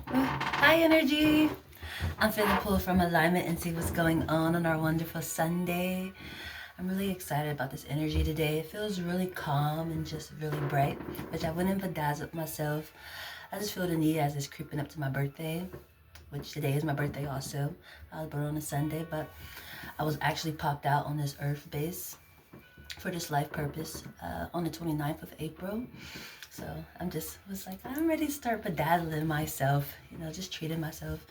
Hi, energy. I'm feeling pulled from alignment and see what's going on our wonderful Sunday. I'm really excited about this energy today. It feels really calm and just really bright, which I wouldn't bedazzle myself. I just feel the need as it's creeping up to my birthday, which today is my birthday also. I was born on a Sunday, but I was actually popped out on this earth base for this life purpose on the 29th of April. So I'm ready to start bedazzling myself, just treating myself.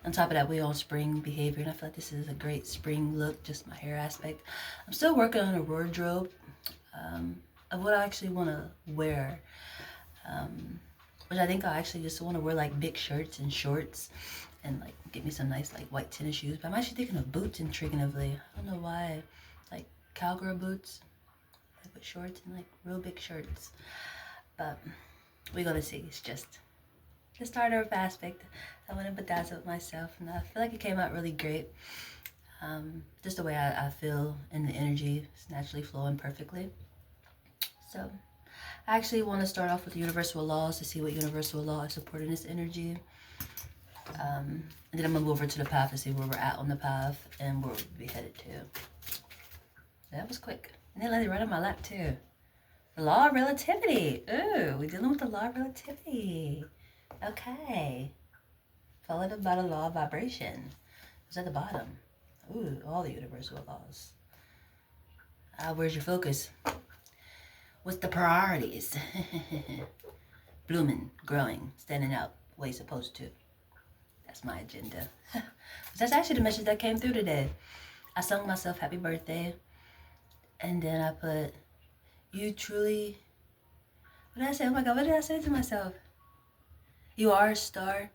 On top of that, we on spring behavior, and I feel like this is a great spring look, just my hair aspect. I'm still working on a wardrobe of what I actually want to wear, which I think I actually just want to wear like big shirts and shorts and like get me some nice like white tennis shoes. But I'm actually thinking of boots intriguingly. I don't know why, like cowgirl boots, like with shorts and like real big shirts. But we're gonna see. It's just the starter of aspect. I want to bedazzle myself, and I feel like it came out really great. Just the way I feel and the energy is naturally flowing perfectly. So I actually want to start off with the universal laws to see what universal law is supporting this energy. And then I'm gonna move over to the path to see where we're at on the path and where we'll be headed to. That was quick. And they let it right on my lap too. The law of relativity. Ooh, we're dealing with the law of relativity. Okay. Followed by the law of vibration. It's at the bottom. Ooh, all the universal laws. Where's your focus? What's the priorities? Blooming, growing, standing out, way supposed to. That's my agenda. That's actually the message that came through today. I sung myself happy birthday, and then I put, you truly, what did I say? Oh my God, what did I say to myself? You are a star,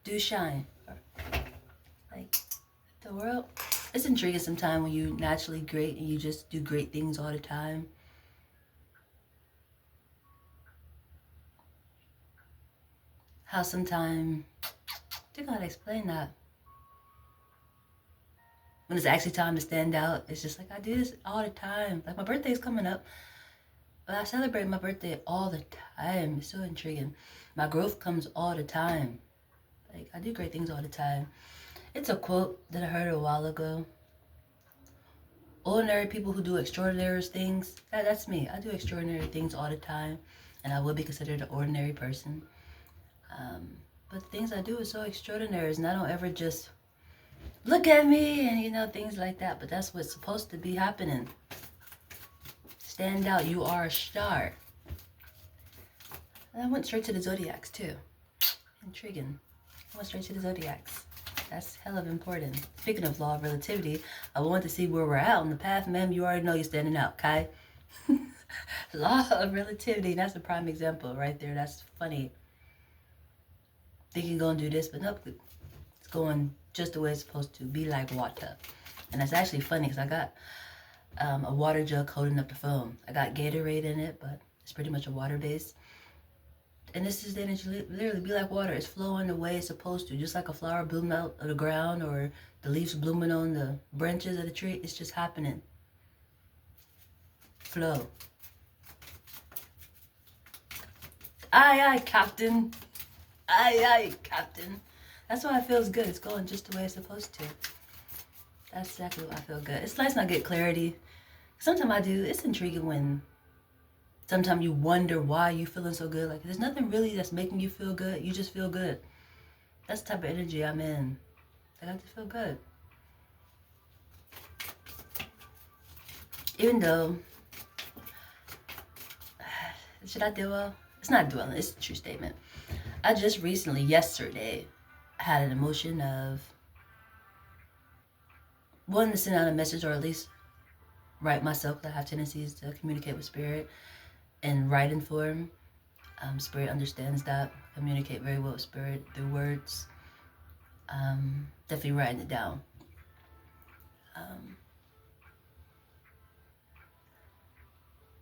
do shine. Like, the world, it's intriguing sometimes when you naturally great and you just do great things all the time. How sometimes, I think I gotta explain that. When it's actually time to stand out, it's just like I do this all the time. Like my birthday's coming up, but I celebrate my birthday all the time. It's so intriguing. My growth comes all the time. Like I do great things all the time. It's a quote that I heard a while ago. Ordinary people who do extraordinary things, that's me. I do extraordinary things all the time, and I would be considered an ordinary person. But the things I do is so extraordinary, and I don't ever just look at me and things like that. But that's what's supposed to be happening. Stand out. You are a star. And I went straight to the zodiacs too. Intriguing. I went straight to the zodiacs. That's hell of important. Speaking of law of relativity, I want to see where we're at on the path, ma'am. You already know you're standing out, okay? Law of relativity. That's a prime example right there. That's funny. Thinking gonna do this, but nope. It's going just the way it's supposed to. Be like water. And that's actually funny because I got a water jug holding up the phone. I got Gatorade in it, but it's pretty much a water base. And this is the energy, literally be like water. It's flowing the way it's supposed to. Just like a flower blooming out of the ground or the leaves blooming on the branches of the tree. It's just happening. Flow. Aye, aye, Captain. Aye, aye, Captain. That's why it feels good. It's going just the way it's supposed to. That's exactly why I feel good. It's nice not get clarity. Sometimes I do. It's intriguing when sometimes you wonder why you feeling so good. Like there's nothing really that's making you feel good. You just feel good. That's the type of energy I'm in. I got to feel good. Even though, should I dwell? It's not dwelling. It's a true statement. I just recently, yesterday, had an emotion of wanting to send out a message or at least write myself. I have tendencies to communicate with spirit in writing form. Spirit understands that. Communicate very well with spirit through words. Definitely writing it down.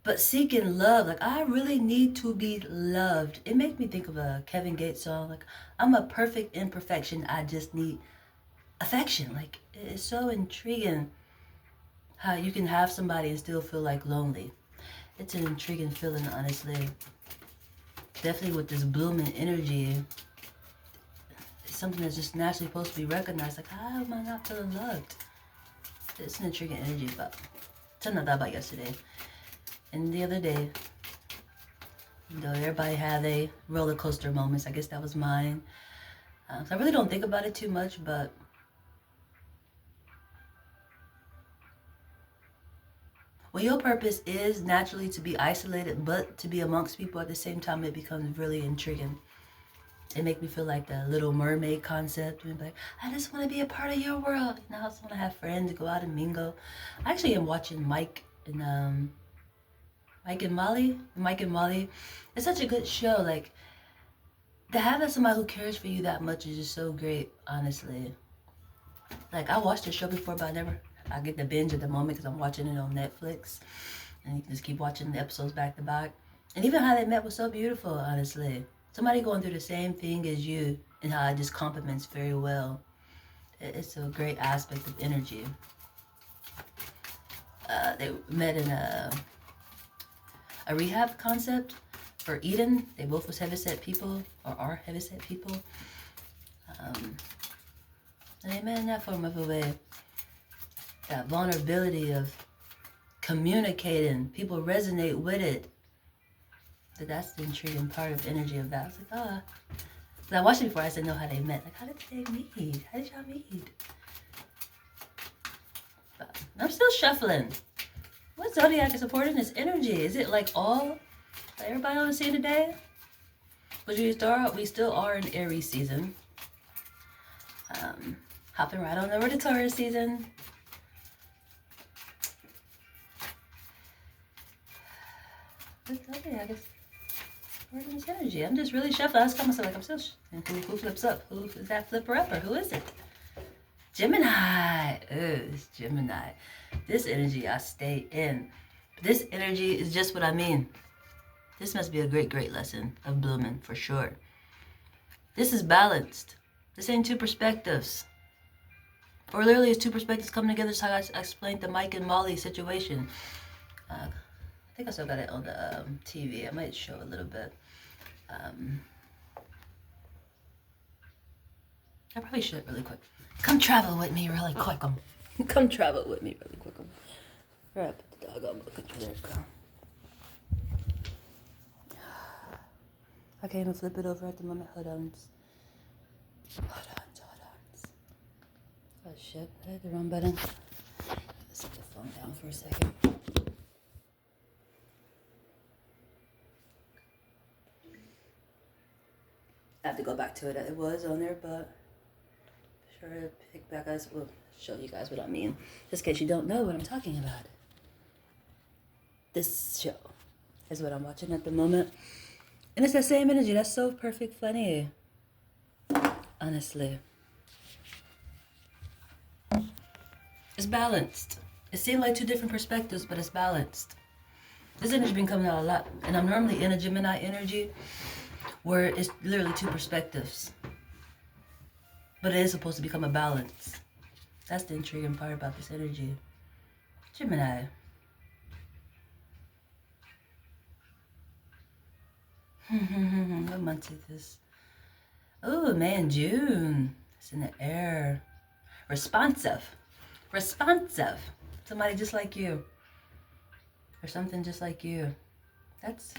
But seeking love, like I really need to be loved. It makes me think of a Kevin Gates song. Like I'm a perfect imperfection. I just need affection. Like it's so intriguing how you can have somebody and still feel like lonely. It's an intriguing feeling, honestly. Definitely with this blooming energy. something that's just naturally supposed to be recognized. Like, how am I not feeling loved? It's an intriguing energy, but something I thought about yesterday. And the other day, you know, everybody had their roller coaster moments. I guess that was mine. So I really don't think about it too much, but when your purpose is naturally to be isolated, but to be amongst people at the same time, it becomes really intriguing. It makes me feel like the Little Mermaid concept. And like, I just want to be a part of your world. You know, I just want to have friends, go out and mingle. I actually am watching Mike and Molly. It's such a good show. Like, to have somebody who cares for you that much is just so great, honestly. Like, I watched the show before, but I get the binge at the moment because I'm watching it on Netflix. And you can just keep watching the episodes back to back. And even how they met was so beautiful, honestly. Somebody going through the same thing as you and how it just complements very well. It's a great aspect of energy. They met in a rehab concept for Eden. They both was heavyset people, or are heavyset people. And they met in that form of a way. That vulnerability of communicating, people resonate with it. But that's the intriguing part of energy of that. I was like, oh. Because I watched it before, I didn't know how they met. Like, how did they meet? How did y'all meet? But I'm still shuffling. What zodiac is supporting this energy? Is it like everybody on the scene today? Because we still are in Aries season. Hopping right on over to Taurus season. What zodiac is supporting this energy? I'm just really shuffling. I was calling myself like, I'm still who flips up? Who is that flipper upper? Who is it? Gemini. Oh, it's Gemini. This energy I stay in. This energy is just what I mean. This must be a great, great lesson of blooming for sure. This is balanced. This ain't two perspectives. Or literally it's two perspectives coming together. Just how I explained the Mike and Molly situation. I think I still got it on the TV. I might show a little bit. I probably should really quick. Come travel with me really quick. Come travel with me really quick. Right, put the dog on. Look at you. There you go. I can't even flip it over at the moment. Hold on. Oh shit, I hit the wrong button. Let's put the phone down for a second. I have to go back to it. It was on there, but sure to pick back. I will show you guys what I mean, just in case you don't know what I'm talking about. This show is what I'm watching at the moment, and it's that same energy. That's so perfect, funny. Honestly, it's balanced. It seemed like two different perspectives, but it's balanced. This energy been coming out a lot, and I'm normally in a Gemini energy where it's literally two perspectives. But it is supposed to become a balance. That's the intriguing part about this energy. Gemini. What month is this? Oh man, June. It's in the air. Responsive. Somebody just like you. Or something just like you. That's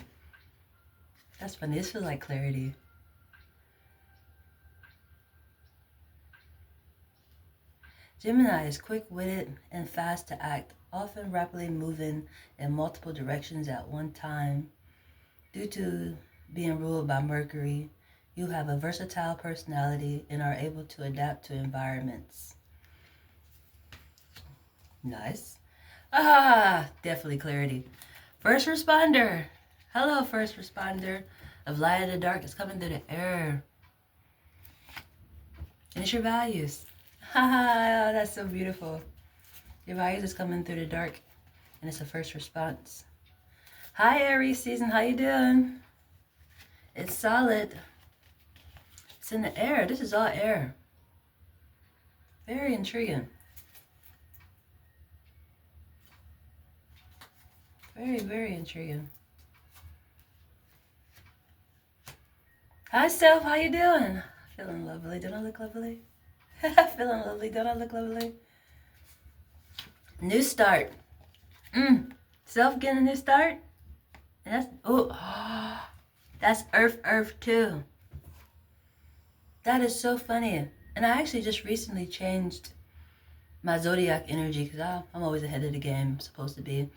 funny. This feels like clarity. Gemini is quick-witted and fast to act, often rapidly moving in multiple directions at one time. Due to being ruled by Mercury, you have a versatile personality and are able to adapt to environments. Nice. Definitely clarity. First responder. Hello, first responder of light in the dark. It's coming through the air. And it's your values. That's so beautiful. Your values is coming through the dark, and it's a first response. Hi, Aries season. How you doing? It's solid. It's in the air. This is all air. Very intriguing. Very, very intriguing. Hi, Steph. How you doing? Feeling lovely. Don't I look lovely? Feeling lovely. Don't I look lovely? New start. Self getting a new start. And that's, oh, that's Earth too. That is so funny. And I actually just recently changed my zodiac energy because I'm always ahead of the game, supposed to be.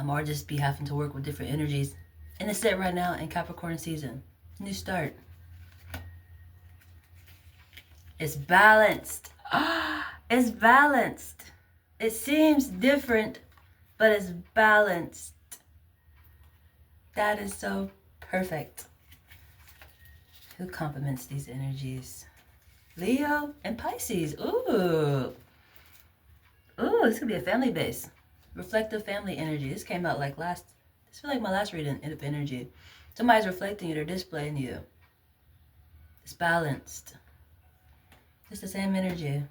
Or just be having to work with different energies. And it's set right now in Capricorn season. New start. It's balanced. It's balanced. It seems different, but it's balanced. That is so perfect. Who complements these energies? Leo and Pisces. Ooh. Ooh, this could be a family base. Reflective family energy. This came out like this feels like my last reading of energy. Somebody's reflecting you, they're displaying you. It's balanced. It's the same energy.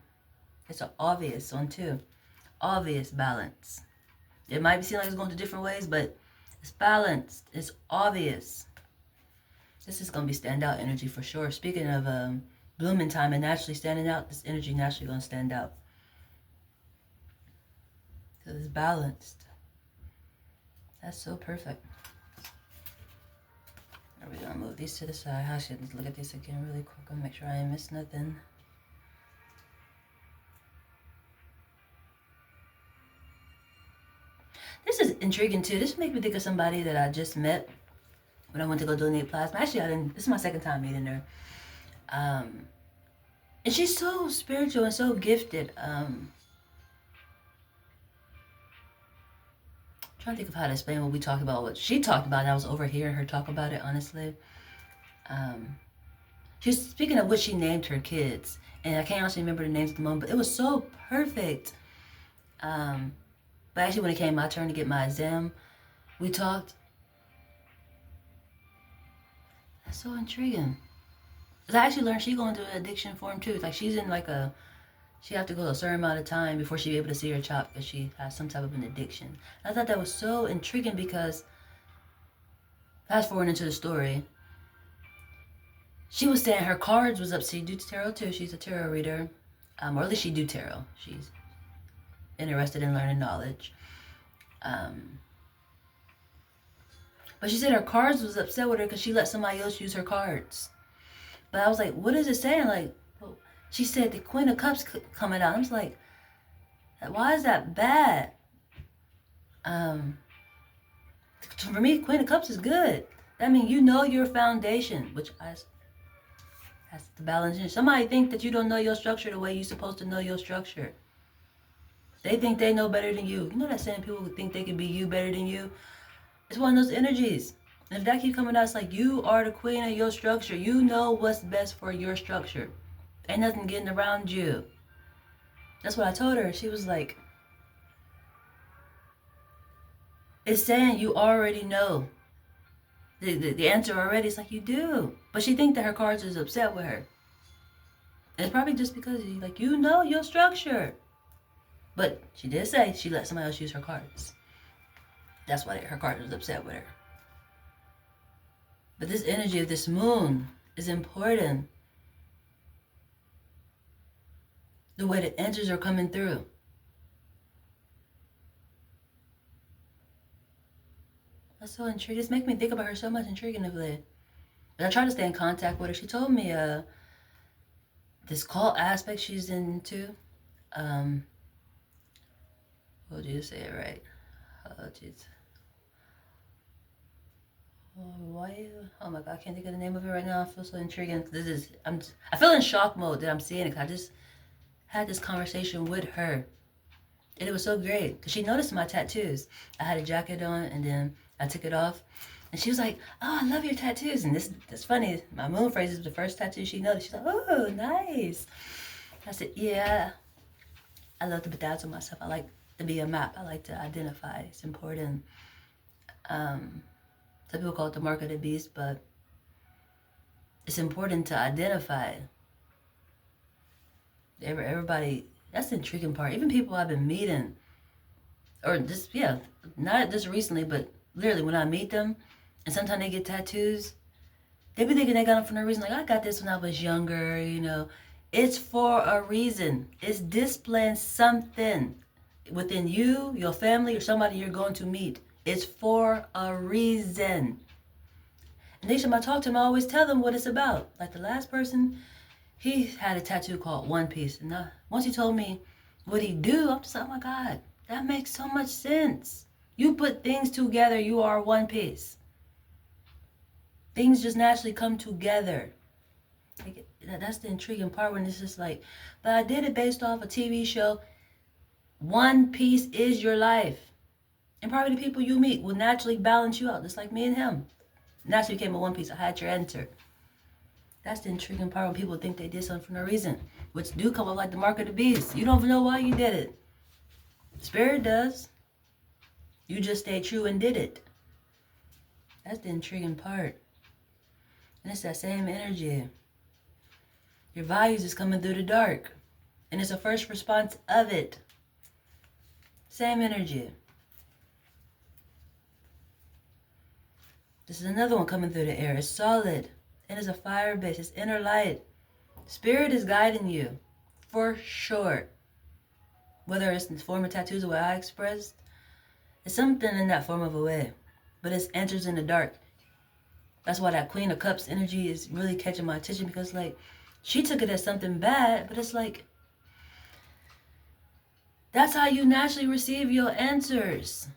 It's an obvious one too. Obvious balance. It might seem like it's going to different ways, but it's balanced. It's obvious. This is going to be standout energy for sure. Speaking of blooming time and naturally standing out, this energy naturally going to stand out. Because it's balanced. That's so perfect. Are we going to move these to the side? I should look at this again really quick and make sure I ain't missed nothing. This is intriguing too. This makes me think of somebody that I just met when I went to go donate plasma. Actually, this is my second time meeting her. And she's so spiritual and so gifted. I'm trying to think of how to explain what we talked about, what she talked about, and I was overhearing her talk about it, honestly. She was speaking of what she named her kids, and I can't actually remember the names at the moment, but it was so perfect. But actually when it came my turn to get my exam, we talked. That's so intriguing. Because I actually learned she's going through an addiction form too. Like she's in like she have to go a certain amount of time before she be able to see her child because she has some type of an addiction. I thought that was so intriguing because, fast forward into the story, she was saying her cards was up. She do tarot too. She's a tarot reader. Or at least she do tarot. She's interested in learning knowledge. But she said her cards was upset with her because she let somebody else use her cards. But I was like, what is it saying? Like, well, she said the Queen of Cups coming out. I was like, why is that bad? For me, Queen of Cups is good. That means you know your foundation, which has the balance. Somebody think that you don't know your structure the way you're supposed to know your structure. They think they know better than you. You know that saying, people think they can be you better than you? It's one of those energies. And if that keeps coming out, it's like you are the queen of your structure. You know what's best for your structure. Ain't nothing getting around you. That's what I told her. She was like, it's saying you already know the answer already. It's like you do. But she thinks that her cards is upset with her. And it's probably just because you know your structure. But she did say she let somebody else use her cards. That's why her card was upset with her. But this energy of this moon is important. The way the answers are coming through. That's so intriguing. This makes me think about her so much intriguingly. But I try to stay in contact with her. She told me this cult aspect she's into. Oh, did you say it right? Oh, jeez. Oh my God, I can't think of the name of it right now. I feel so intriguing. I feel in shock mode that I'm seeing it. I just had this conversation with her. And it was so great. Because she noticed my tattoos. I had a jacket on and then I took it off. And she was like, oh, I love your tattoos. And that's funny. My moon phrase is the first tattoo she noticed. She's like, oh, nice. I said, yeah. I love to bedazzle myself. I like to be a map. I like to identify. It's important. Some people call it the mark of the beast, but it's important to identify. Everybody, that's the intriguing part. Even people I've been meeting, or just, not just recently, but literally when I meet them, and sometimes they get tattoos, They be thinking they got them for no reason. Like, I got this when I was younger, you know. It's for a reason. It's displaying something within you, your family, or somebody you're going to meet. It's for a reason. And each time I talk to them, I always tell them what it's about. Like the last person, he had a tattoo called One Piece. And once he told me what he do, I'm just like, oh my God, that makes so much sense. You put things together, you are one piece. Things just naturally come together. Like, that's the intriguing part when it's just like, but I did it based off a TV show. One piece is your life. And probably the people you meet will naturally balance you out, just like me and him. Naturally became a one piece. I had your answer. That's the intriguing part when people think they did something for no reason, which do come up like the mark of the beast. You don't even know why you did it. Spirit does. You just stayed true and did it. That's the intriguing part. And it's that same energy. Your values is coming through the dark. And it's a first response of it. Same energy. This is another one coming through the air. It's solid. And it's a fire base. It's inner light. Spirit is guiding you. For sure. Whether it's in the form of tattoos or what I expressed. It's something in that form of a way. But it enters in the dark. That's why that Queen of Cups energy is really catching my attention. Because like, she took it as something bad. But it's like, that's how you naturally receive your answers.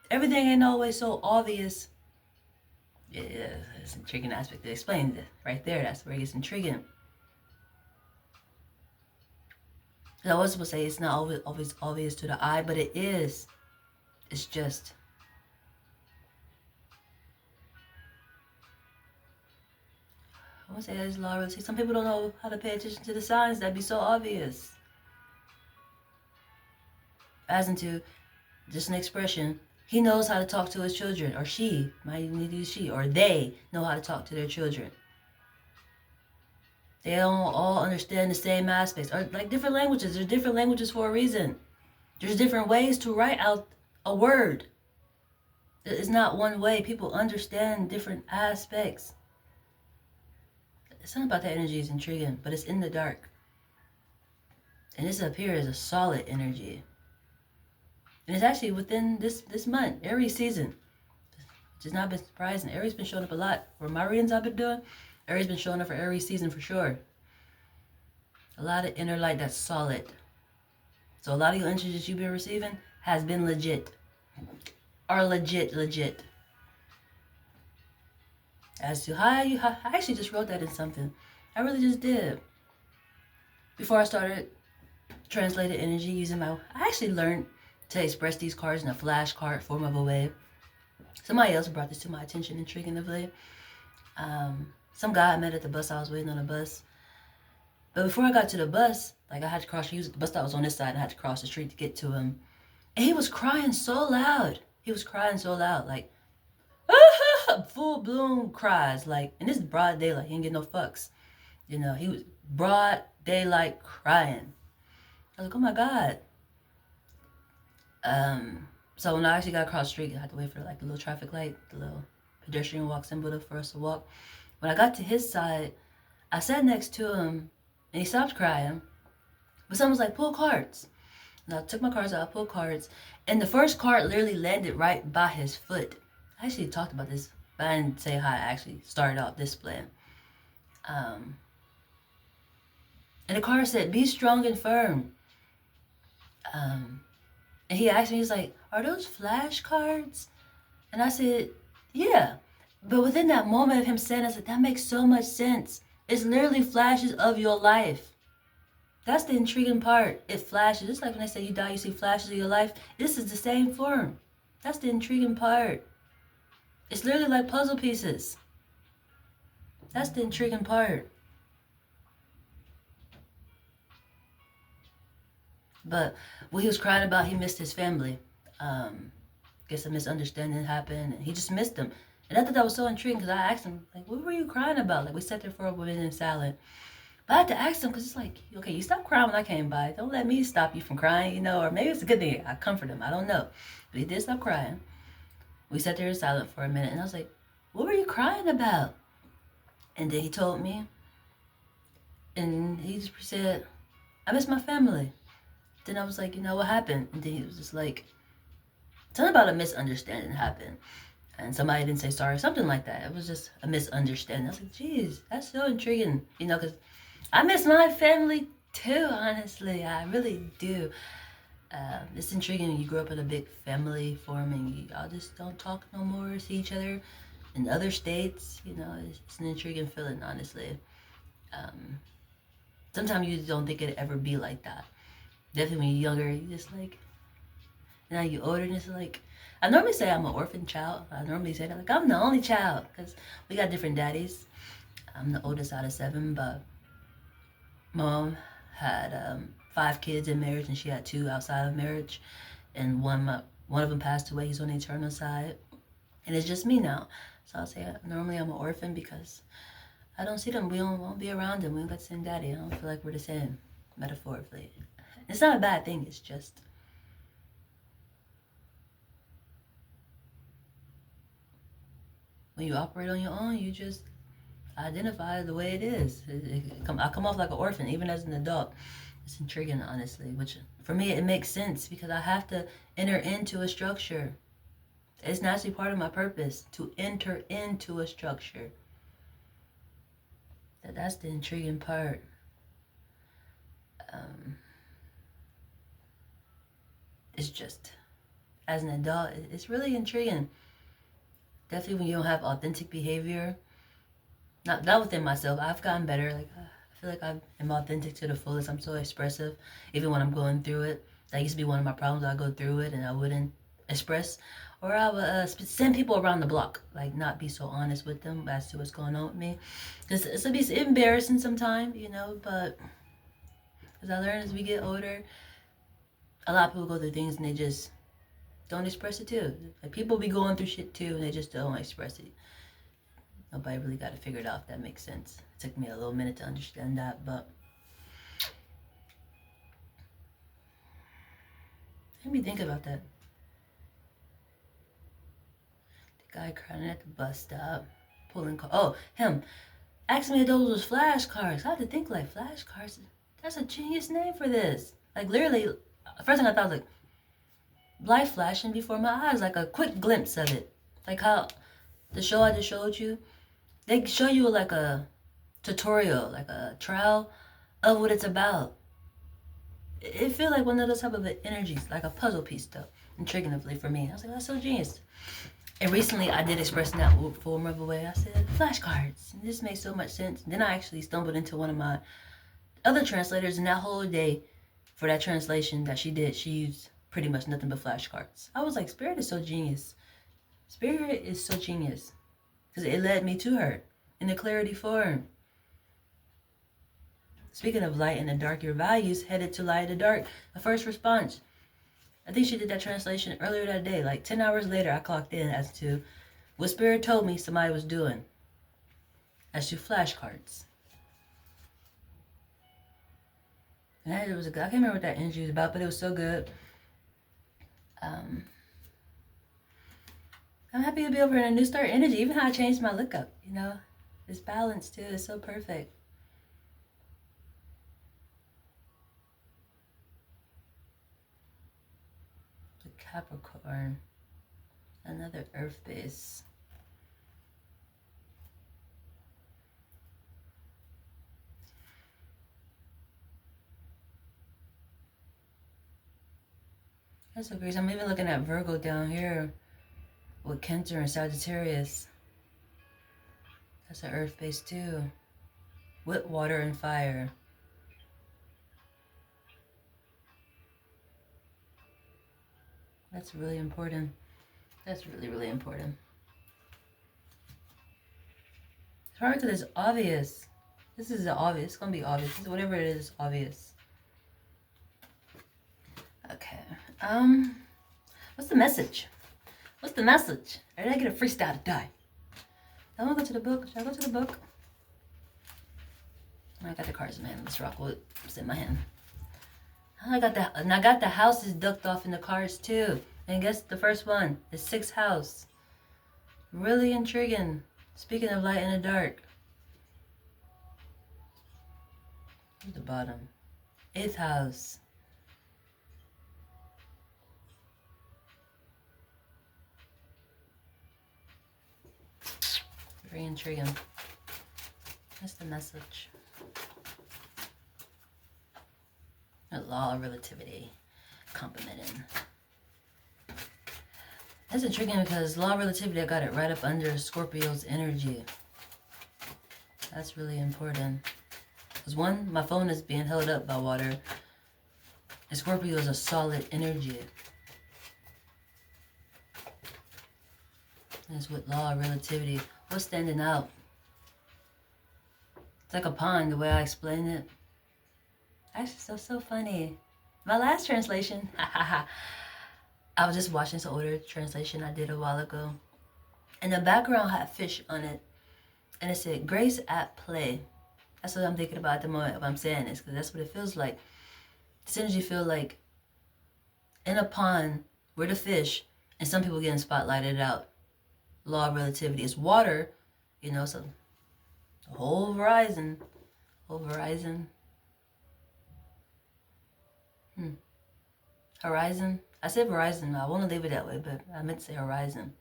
Everything ain't always so obvious. Yeah, it's an intriguing aspect to explain it. Right there, that's where it gets intriguing. I was supposed to say it's not always obvious to the eye, but it is. It's just. I want to say that's law reality. Some people don't know how to pay attention to the signs that be so obvious. As into just an expression. He knows how to talk to his children, or she, might even need to use she, or they know how to talk to their children. They don't all understand the same aspects, or like different languages. There's different languages for a reason. There's different ways to write out a word. It's not one way. People understand different aspects. Something about that energy is intriguing, but it's in the dark. And this up here is a solid energy. And it's actually within this month, Aries season, which has not been surprising. Aries been showing up a lot. For my readings I've been doing, Aries been showing up for Aries season for sure. A lot of inner light that's solid. So a lot of your energies that you've been receiving has been legit. Are legit. As to how I actually just wrote that in something. I really just did. Before I started translated energy using I actually learned to express these cards in a flashcard form of a way. Somebody else brought this to my attention intriguingly. Some guy I met at the bus. I was waiting on a bus. But before I got to the bus, like I had to cross, the bus stop was on this side and I had to cross the street to get to him. And he was crying so loud. Like, full bloom cries. Like, and this is broad daylight. He didn't get no fucks. You know, he was broad daylight crying. I was like, oh my God. So when I actually got across the street, I had to wait for like the little traffic light, the little pedestrian walk symbol for us to walk. When I got to his side, I sat next to him and he stopped crying. But someone was like, pull cards. And I took my cards out, I pulled cards. And the first card literally landed right by his foot. I actually talked about this, but I didn't say how I actually started off this plan. And the card said, be strong and firm. And he asked me, he's like, are those flashcards? And I said, yeah. But within that moment of him saying, I said, that makes so much sense. It's literally flashes of your life. That's the intriguing part. It flashes. Just like when they say you die, you see flashes of your life. This is the same form. That's the intriguing part. It's literally like puzzle pieces. That's the intriguing part. But what he was crying about, he missed his family. Guess a misunderstanding happened, and he just missed them. And I thought that was so intriguing because I asked him, like, what were you crying about? Like, we sat there for a minute in silence. But I had to ask him because it's like, okay, you stopped crying when I came by. Don't let me stop you from crying, you know, or maybe it's a good thing. I comfort him. I don't know. But he did stop crying. We sat there in silence for a minute, and I was like, what were you crying about? And then he told me, and he just said, I miss my family. Then I was like, what happened? And then he was just like, something about a misunderstanding happened. And somebody didn't say sorry, something like that. It was just a misunderstanding. I was like, geez, that's so intriguing. Because I miss my family too, honestly. I really do. It's intriguing when you grow up in a big family forming. Y'all just don't talk no more, see each other in other states. It's an intriguing feeling, honestly. Sometimes you don't think it'd ever be like that. Definitely when you're younger, you just like, now you're older and it's like, I normally say I'm an orphan child. I normally say that, like, I'm the only child, because we got different daddies. I'm the oldest out of 7, but mom had 5 kids in marriage, and she had 2 outside of marriage, and one of them passed away. He's on the eternal side, and it's just me now. So I'll say normally I'm an orphan because I don't see them. We won't be around them. We don't got the same daddy. I don't feel like we're the same, metaphorically. It's not a bad thing. It's just when you operate on your own, you just identify the way it is. I come off like an orphan, even as an adult. It's intriguing, honestly, which for me, it makes sense because I have to enter into a structure. It's naturally part of my purpose to enter into a structure. That's the intriguing part. It's just, as an adult, it's really intriguing. Definitely when you don't have authentic behavior. Not within myself. I've gotten better. Like, I feel like I am authentic to the fullest. I'm so expressive, even when I'm going through it. That used to be one of my problems. I go through it and I wouldn't express, or I would send people around the block, like not be so honest with them as to what's going on with me. It's a bit embarrassing sometimes, but as I learn as we get older, a lot of people go through things and they just don't express it too. Like, people be going through shit too and they just don't express it. Nobody really got to figure it out, if that makes sense. It took me a little minute to understand that, but let me think about that. The guy crying at the bus stop, pulling car. Oh, him. Asked me if those was flashcards. I had to think, like, flashcards? That's a genius name for this. Like, literally, first thing I thought was, like, light flashing before my eyes, like a quick glimpse of it. Like how the show I just showed you, they show you like a tutorial, like a trial of what it's about. It feels like one of those type of energies, like a puzzle piece stuff, intriguingly for me. I was like, that's so genius. And recently I did express in that form of a way. I said, flashcards. And this made so much sense. And then I actually stumbled into one of my other translators, and that whole day for that translation that she did, she used pretty much nothing but flashcards. I was like, Spirit is so genius. Spirit is so genius. Because it led me to her in the clarity form. Speaking of light and the dark, your values headed to light and dark. The first response. I think she did that translation earlier that day. Like 10 hours later, I clocked in as to what Spirit told me somebody was doing. As to flashcards. And I can't remember what that energy was about, but it was so good. I'm happy to be over in a new start energy. Even how I changed my look up, It's balanced too. It's so perfect. The Capricorn. Another earth base. That's so crazy. I'm even looking at Virgo down here with Cancer and Sagittarius. That's an earth base too. With water and fire. That's really important. That's really, really important. It's hard because it's obvious. This is obvious. It's going to be obvious. Whatever it is, obvious. Okay. What's the message? What's the message? Or did I get a freestyle to die? I want to go to the book. Should I go to the book? I got the cards in my hand. Let's rock with what's in my hand. I got the houses ducked off in the cards too. And guess the first one is 6th house. Really intriguing. Speaking of light and the dark. At the bottom. 8th house. Very intriguing. That's the message. The law of relativity. Complimenting. That's intriguing because law of relativity, I got it right up under Scorpio's energy. That's really important. Because one, my phone is being held up by water. And Scorpio is a solid energy. That's with law of relativity. What's standing out? It's like a pond, the way I explain it. Actually, so funny. My last translation, I was just watching some older translation I did a while ago. And the background had fish on it. And it said, grace at play. That's what I'm thinking about at the moment if I'm saying this, because that's what it feels like. This energy feels like in a pond with a fish, and some people getting spotlighted out. Law of relativity. It's water, you know, so the whole horizon. Horizon. Horizon. I said horizon. I want to leave it that way, but I meant to say horizon.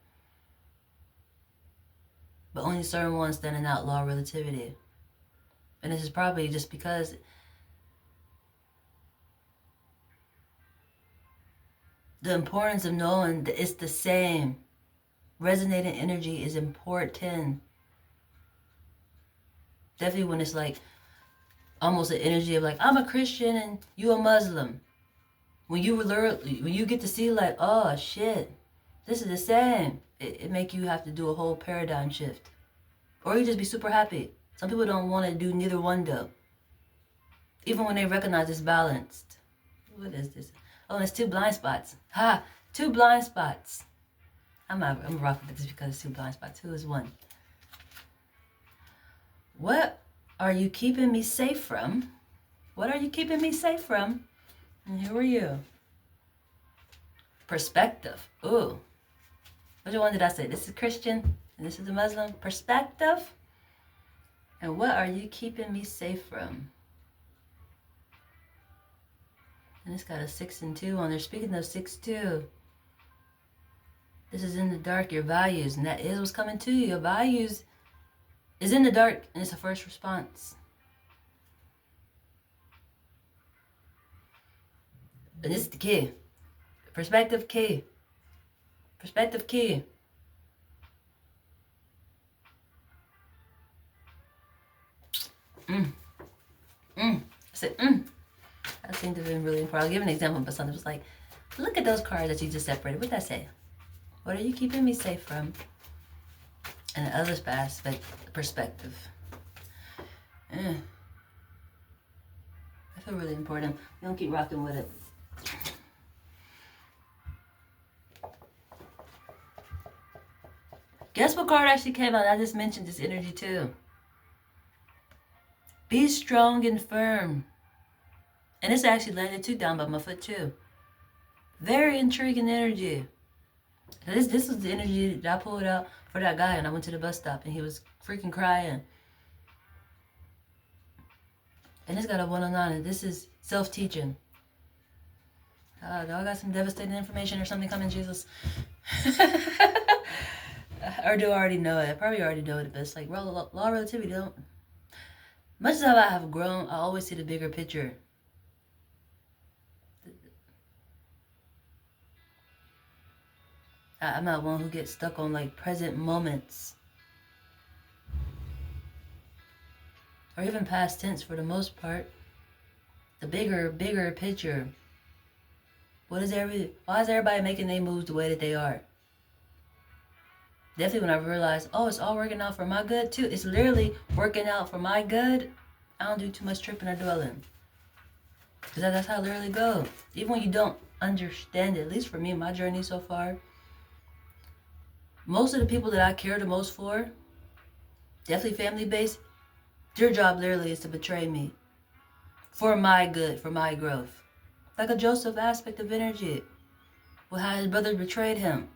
But only certain ones standing out, law of relativity. And this is probably just because the importance of knowing that it's the same. Resonating energy is important. Definitely when it's like almost an energy of like, I'm a Christian and you a Muslim. When you get to see like, oh shit, this is the same, it make you have to do a whole paradigm shift. Or you just be super happy. Some people don't want to do neither one though. Even when they recognize it's balanced. What is this? Oh, it's 2 blind spots. Ha! 2 blind spots. I'm rocking with this because it's 2 blind spots. 2 is 1. What are you keeping me safe from? What are you keeping me safe from? And who are you? Perspective. Ooh. Which one did I say? This is Christian and this is a Muslim. Perspective. And what are you keeping me safe from? And it's got a 6 and 2 on there. Speaking of 6-2. This is in the dark, your values. And that is what's coming to you. Your values is in the dark. And it's a first response. And this is the key. Perspective key. Perspective key. I said, That seemed to have been really important. I'll give an example, but something was like, look at those cards that you just separated. What'd that say? What are you keeping me safe from? And the other aspect, perspective. I feel really important. We don't keep rocking with it. Guess what card actually came out? I just mentioned this energy too. Be strong and firm. And this actually landed too down by my foot too. Very intriguing energy. This was the energy that I pulled out for that guy, and I went to the bus stop and he was freaking crying. And it's got a 109, and this is self-teaching. Do I got some devastating information or something coming, Jesus? Or do I already know it? I probably already know it, but it's like law of relativity. Don't. Much as I have grown, I always see the bigger picture. I'm not one who gets stuck on like present moments. Or even past tense for the most part. The bigger picture. Why is everybody making their moves the way that they are? Definitely when I realized, oh, it's all working out for my good too. It's literally working out for my good. I don't do too much tripping or dwelling. Because that's how it literally goes. Even when you don't understand it, at least for me, my journey so far, most of the people that I care the most for, definitely family-based, their job literally is to betray me. For my good, for my growth. Like a Joseph aspect of energy. Well, how his brothers betrayed him.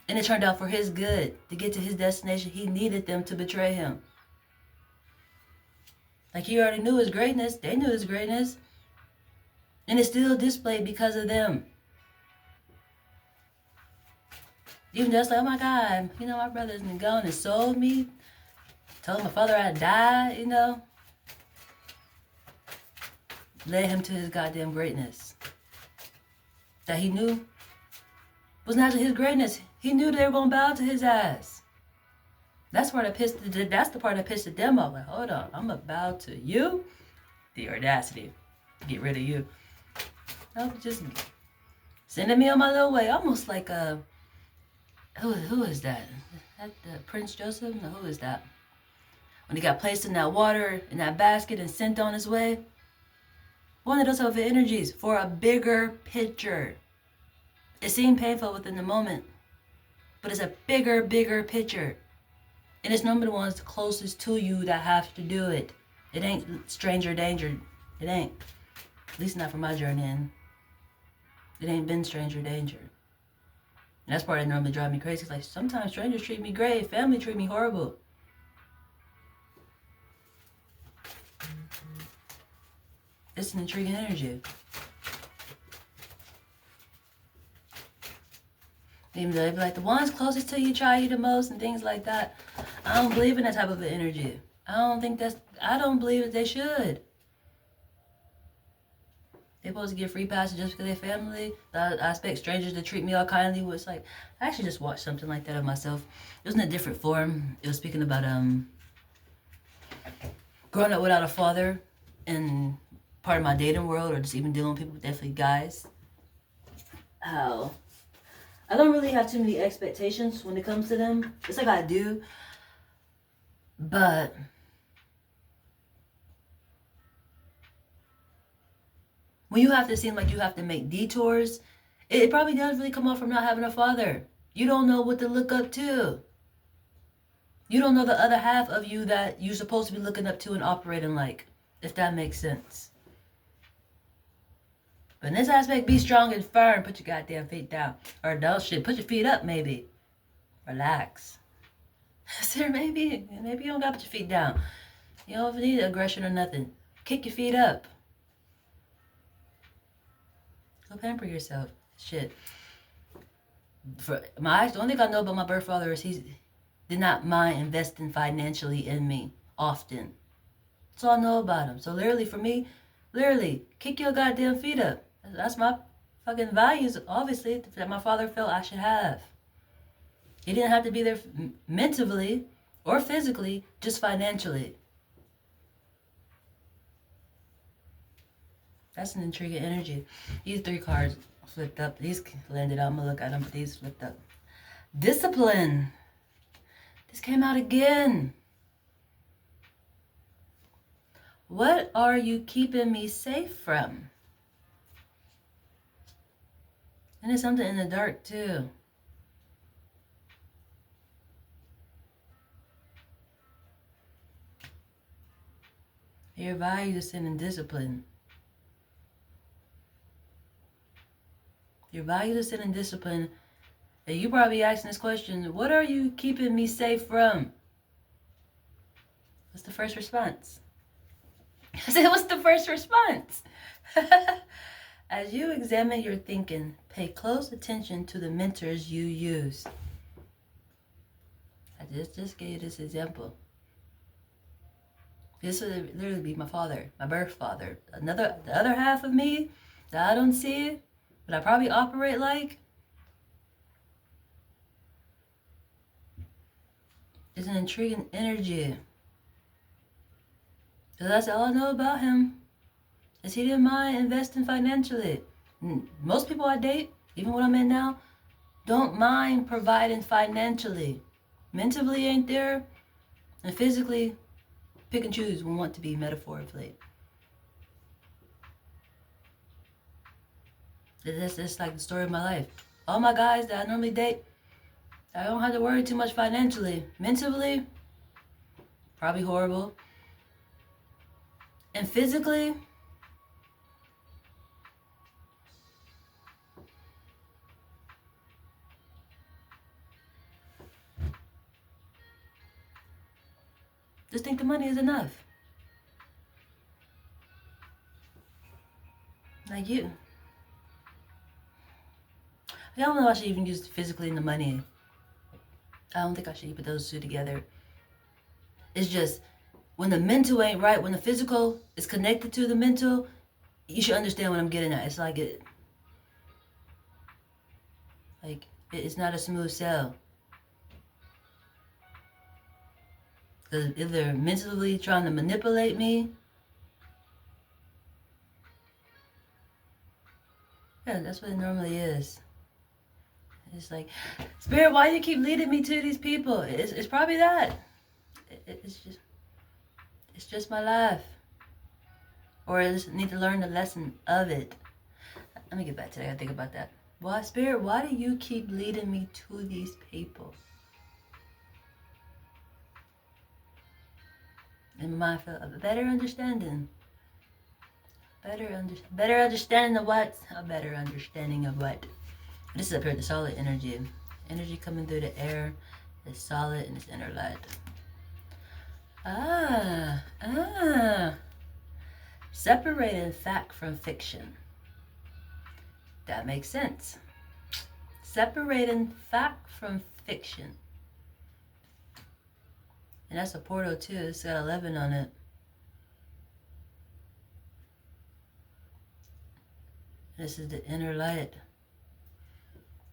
And it turned out for his good. To get to his destination, he needed them to betray him. Like, he already knew his greatness. They knew his greatness. And it's still displayed because of them. Even just like, oh my God, my brother's been gone and sold me. Told my father I died, Led him to his goddamn greatness. That he knew was not his greatness. He knew they were going to bow to his ass. That's the part that pissed them off. Like, hold on, I'm going to bow to you? The audacity to get rid of you. No, just sending me on my little way. Almost like who is that? That Prince Joseph? No, who is that? When he got placed in that water, in that basket, and sent on his way. One of those type of energies for a bigger picture. It seemed painful within the moment, but it's a bigger picture. And it's normally the ones closest to you that have to do it. It ain't stranger danger. It ain't. At least not for my journey. And it ain't been stranger danger. And that's part that normally drives me crazy. It's like, sometimes strangers treat me great. Family treat me horrible. It's an intriguing energy. Even though they be like, the ones closest to you try you the most and things like that. I don't believe in that type of an energy. I don't believe that they should. They're supposed to get free passage just because they're family. I expect strangers to treat me all kindly. It's like, I actually just watched something like that of myself. It was in a different form. It was speaking about growing up without a father and part of my dating world, or just even dealing with people, definitely guys. How I don't really have too many expectations when it comes to them. It's like I do, but when you have to seem like you have to make detours, it probably does really come off from not having a father. You don't know what to look up to. You don't know the other half of you that you're supposed to be looking up to and operating like, if that makes sense. But in this aspect, be strong and firm. Put your goddamn feet down. Or no shit, put your feet up maybe. Relax. Sir, maybe you don't gotta put your feet down. You don't need aggression or nothing. Kick your feet up. Go pamper yourself. Shit. The only thing I know about my birth father is he did not mind investing financially in me often. That's all I know about him. So literally for me, kick your goddamn feet up. That's my fucking values, obviously, that my father felt I should have. He didn't have to be there mentally or physically, just financially. That's an intriguing energy. These 3 cards flipped up. These landed out. I'm going to look at them, but these flipped up. Discipline. This came out again. What are you keeping me safe from? And there's something in the dark too. Your values are sin and discipline. Your values are sin and discipline. And you probably asking this question, what are you keeping me safe from? What's the first response? I said, what's the first response? As you examine your thinking, pay close attention to the mentors you use. I just gave you this example. This would literally be my father, my birth father. The other half of me that I don't see, but I probably operate like, is an intriguing energy. So that's all I know about him. Is he didn't mind investing financially. Most people I date, even what I'm in now, don't mind providing financially. Mentally ain't there, and physically, pick and choose when want to be metaphorically. It's like the story of my life. All my guys that I normally date, I don't have to worry too much financially. Mentally, probably horrible. And physically, think the money is enough? Like you. I don't know if I should even use physically and the money. I don't think I should put those two together. It's just, when the mental ain't right, when the physical is connected to the mental, you should understand what I'm getting at. It's like it's not a smooth sell. Because if they're mentally trying to manipulate me, yeah, that's what it normally is. It's like, Spirit, why do you keep leading me to these people? It's probably that. It's just my life. Or I just need to learn the lesson of it. Let me get back to that. I gotta think about that. Why, Spirit, why do you keep leading me to these people? And my mind, a better understanding. Better understanding of what? A better understanding of what? This is up here, the solid energy. Energy coming through the air is solid and it's inner light. Separating fact from fiction. That makes sense. Separating fact from fiction. And that's a portal too. It's got 11 on it. This is the inner light.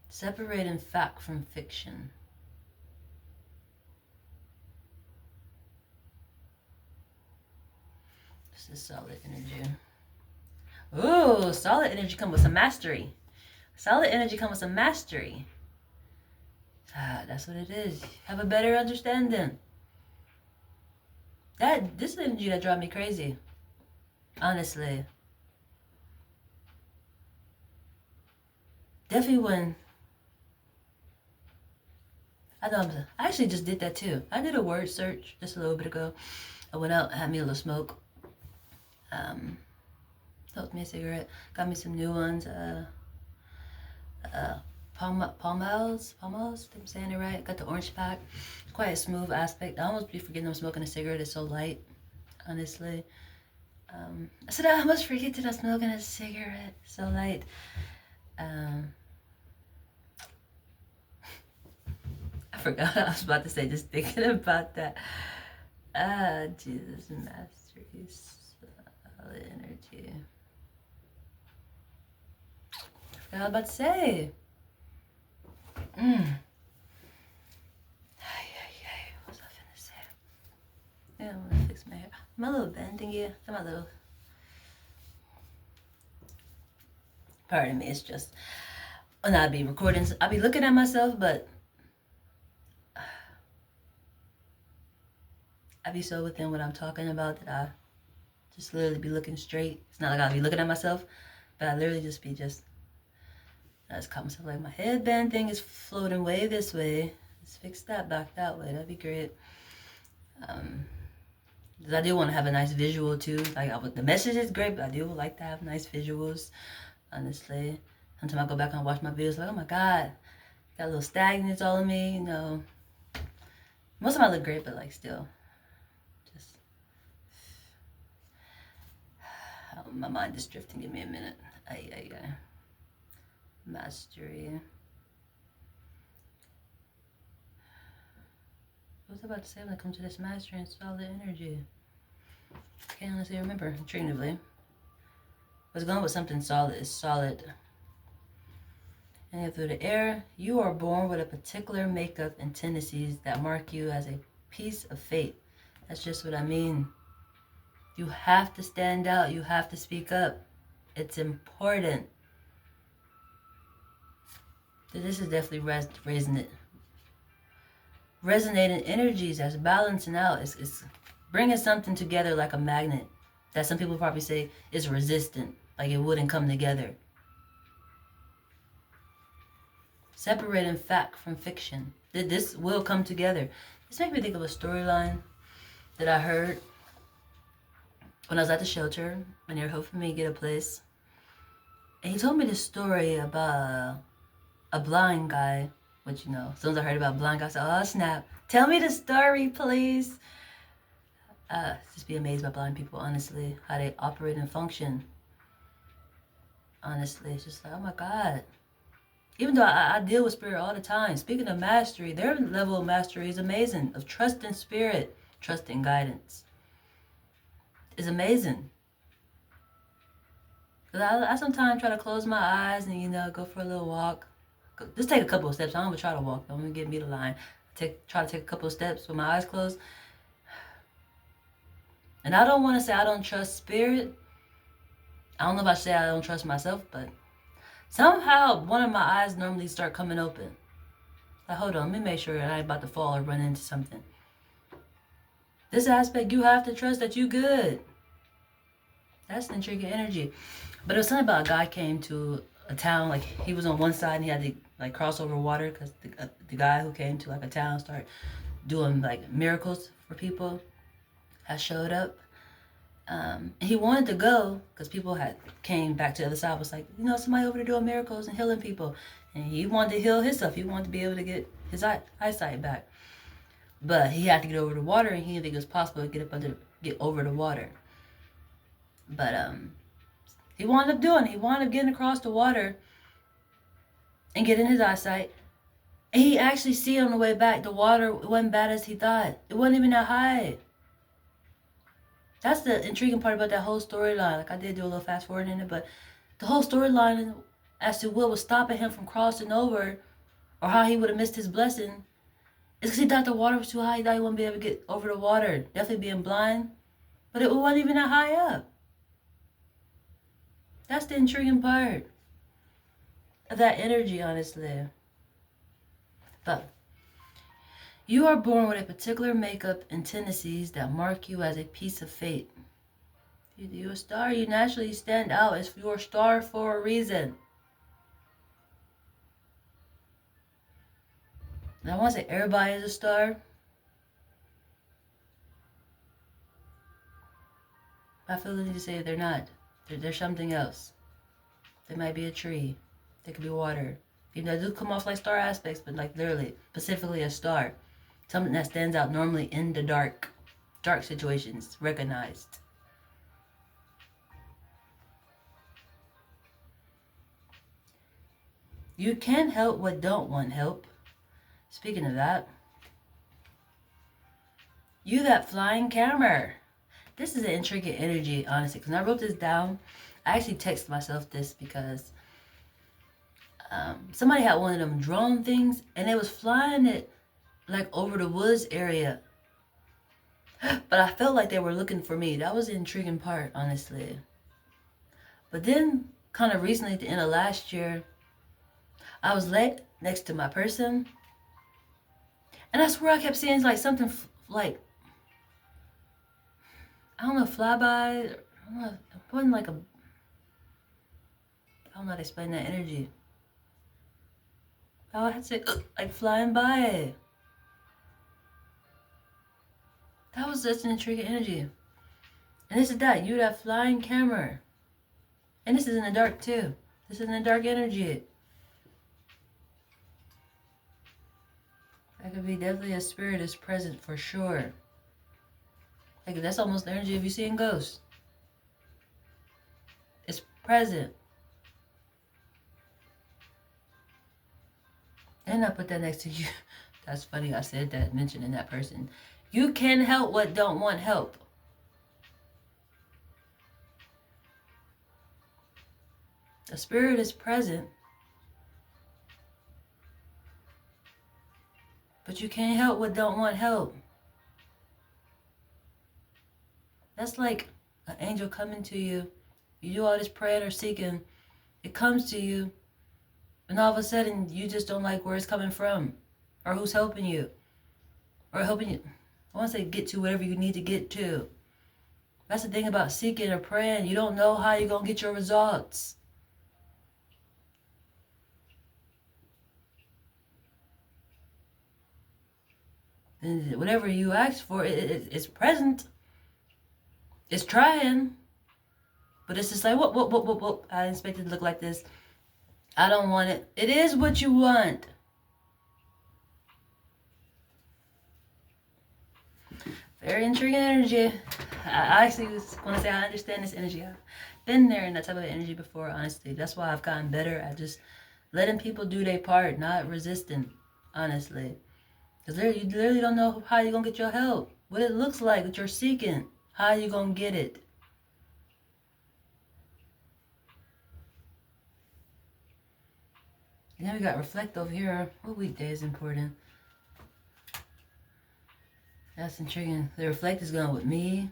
Separating fact from fiction. This is solid energy. Ooh, solid energy comes with some mastery. Solid energy comes with some mastery. That's what it is. Have a better understanding. This is energy that drives me crazy. Honestly. Definitely when I actually just did that too. I did a word search just a little bit ago. I went out, had me a little smoke. Smoked me a cigarette. Got me some new ones. Palmels, I think I'm saying it right. Got the orange pack. Quite a smooth aspect. I almost be forgetting I'm smoking a cigarette. It's so light, honestly. I said I almost forget that I'm smoking a cigarette. So light. I forgot what I was about to say, just thinking about that. Jesus, mastery, solid energy. I forgot what I was about to say. What was I finna say? Yeah, I'm gonna fix my hair. My little bending here. My little. Pardon me, it's just when I'd be recording, I'd be looking at myself, but I'd be so within what I'm talking about that I just literally be looking straight. It's not like I'll be looking at myself, but I literally just be I just caught myself like my headband thing is floating way this way. Let's fix that back that way. That'd be great. Because I do want to have a nice visual too. Like the message is great, but I do like to have nice visuals. Honestly, sometimes I go back and watch my videos like, oh my god, got a little stagnant all in me. You know, most of them I look great, but like still, just my mind is drifting. Give me a minute. Mastery. What was I about to say when it comes to this mastery and solid energy? Can't honestly remember intuitively. What's going with something solid is solid. And through the air, you are born with a particular makeup and tendencies that mark you as a piece of fate. That's just what I mean. You have to stand out. You have to speak up. It's important. This is definitely resonating energies that's balancing out. It's bringing something together like a magnet that some people probably say is resistant, like it wouldn't come together. Separating fact from fiction. This will come together. This makes me think of a storyline that I heard when I was at the shelter when they were helping me get a place. And he told me this story about a blind guy, which, you know, as soon as I heard about blind guys, I said, oh snap, tell me the story, please. Just be amazed by blind people, honestly, how they operate and function. Honestly, it's just like, oh my God. Even though I deal with spirit all the time. Speaking of mastery, their level of mastery is amazing. Of trust in spirit, trust in guidance is amazing. Cause I sometimes try to close my eyes and go for a little walk. Just take a couple of steps. I don't even try to walk. Don't even get me the line. Try to take a couple of steps with my eyes closed. And I don't want to say I don't trust spirit. I don't know if I say I don't trust myself, but somehow one of my eyes normally start coming open. Like, hold on, let me make sure I ain't about to fall or run into something. This aspect, you have to trust that you good. That's the intriguing energy. But it was something about a guy came to a town, like he was on one side and he had to like cross over water because the guy who came to like a town started doing like miracles for people had showed up. He wanted to go because people had came back to the other side, was like, somebody over there doing miracles and healing people. And he wanted to heal himself. He wanted to be able to get his eyesight back. But he had to get over the water, and he didn't think it was possible to get over the water. But he wound up doing it. He wound up getting across the water and getting his eyesight. And he actually see on the way back, the water wasn't bad as he thought. It wasn't even that high. That's the intriguing part about that whole storyline. Like, I did do a little fast forward in it, but the whole storyline as to what was stopping him from crossing over, or how he would have missed his blessing, is because he thought the water was too high. He thought he wouldn't be able to get over the water. Definitely being blind, but it wasn't even that high up. That's the intriguing part of that energy, honestly. But you are born with a particular makeup and tendencies that mark you as a piece of fate. You're a star. You naturally stand out as your star for a reason. And I want to say everybody is a star. I feel the need to say they're not. They're something else. They might be a tree. They could be water. Even though they do come off like star aspects, but like literally, specifically a star. Something that stands out normally in the dark. Dark situations, recognized. You can't help what don't want help. Speaking of that, you that flying camera. This is an intriguing energy, honestly. Because when I wrote this down, I actually texted myself this because somebody had one of them drone things and they was flying it like over the woods area. But I felt like they were looking for me. That was the intriguing part, honestly. But then, kind of recently, at the end of last year, I was next to my person. And I swear I kept seeing like something like, I don't know, flyby. I don't know, it wasn't like I don't know how to explain that energy. I had to say, like flying by. That was such an intriguing energy. And this is that, you that flying camera. And this is in the dark too. This is in the dark energy. That could be definitely a spirit is present for sure. Like that's almost the energy of you seeing ghosts. It's present. And I put that next to you. That's funny I said that, mentioning that person. You can help what don't want help. The spirit is present. But you can't help what don't want help. That's like an angel coming to you. You do all this praying or seeking. It comes to you. And all of a sudden, you just don't like where it's coming from. Or who's helping you. Or helping you. I want to say get to whatever you need to get to. That's the thing about seeking or praying. You don't know how you're going to get your results. And whatever you ask for, it's present. It's trying. But it's just like, what? I expect it to look like this. I don't want it. It is what you want. Very intriguing energy. I actually was want to say I understand this energy. I've been there in that type of energy before, honestly. That's why I've gotten better at just letting people do their part, not resisting, honestly. Because you literally don't know how you're going to get your help, what it looks like, what you're seeking, how you going to get it. And then we got reflect over here. What weekday is important? That's intriguing. The reflect is going with me,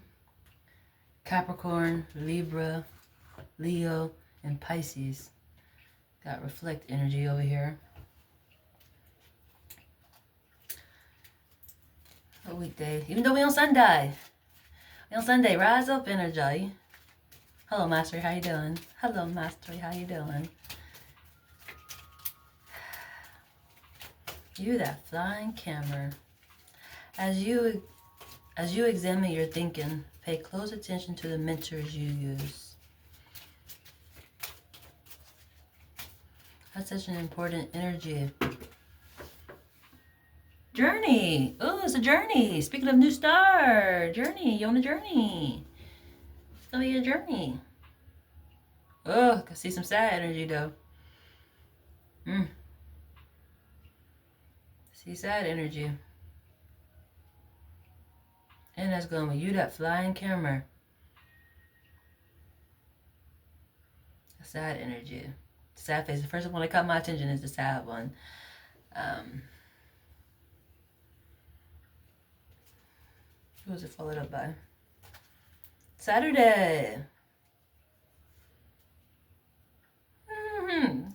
Capricorn, Libra, Leo, and Pisces. Got reflect energy over here. What weekday? Even though we on Sunday. We on Sunday. Rise up energy. Hello, Mastery. How you doing? Hello, Mastery. How you doing? You, that flying camera. As you examine your thinking, pay close attention to the mentors you use. That's such an important energy. Journey. Oh, it's a journey. Speaking of new star. Journey. You on a journey. It's going to be a journey. Oh, I see some sad energy, though. See sad energy. And that's going with you, that flying camera. Sad energy. Sad face. The first one that caught my attention is the sad one. Who was it followed up by? Saturday.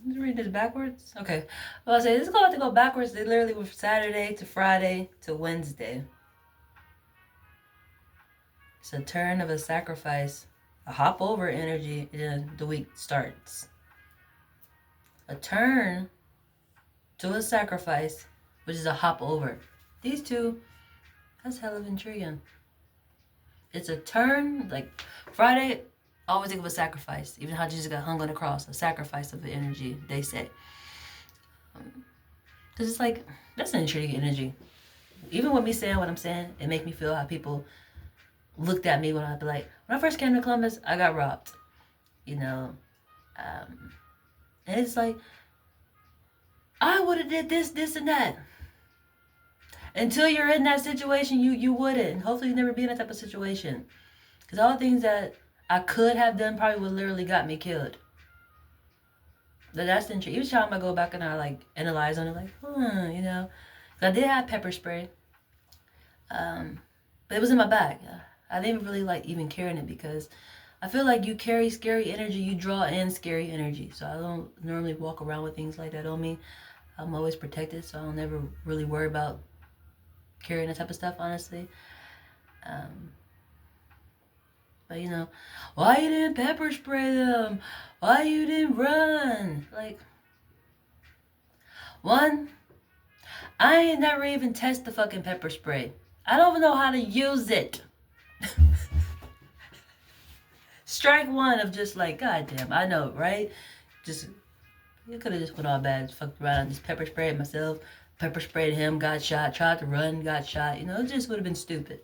Let's read this backwards. Okay. Well, I say this is going to go backwards. They literally were Saturday to Friday to Wednesday. It's a turn of a sacrifice. A hop over energy, and then the week starts. A turn to a sacrifice, which is a hop over. These two, that's hell of intriguing. It's a turn, like Friday, I always think of a sacrifice. Even how Jesus got hung on the cross, a sacrifice of the energy, they say. Because it's like, that's an intriguing energy. Even with me saying what I'm saying, it makes me feel how people looked at me when I'd be like, when I first came to Columbus, I got robbed. You know? And it's like, I would have did this, and that. Until you're in that situation, you wouldn't. And hopefully you never be in that type of situation. Because all the things that I could have done probably would literally got me killed. But that's the intrigue. Each time I go back and I like analyze on it, like, you know. I did have pepper spray. But it was in my bag. I didn't really like even carrying it because I feel like you carry scary energy, you draw in scary energy. So I don't normally walk around with things like that on me. I'm always protected, so I don't ever really worry about carrying that type of stuff, honestly. But you know, why you didn't pepper spray them? Why you didn't run? Like, one, I ain't never even test the fucking pepper spray. I don't even know how to use it. Strike one of just like, goddamn, I know, right? Just, you could have just went all bad, fucked around and just pepper sprayed myself, pepper sprayed him, got shot, tried to run, got shot. You know, it just would have been stupid.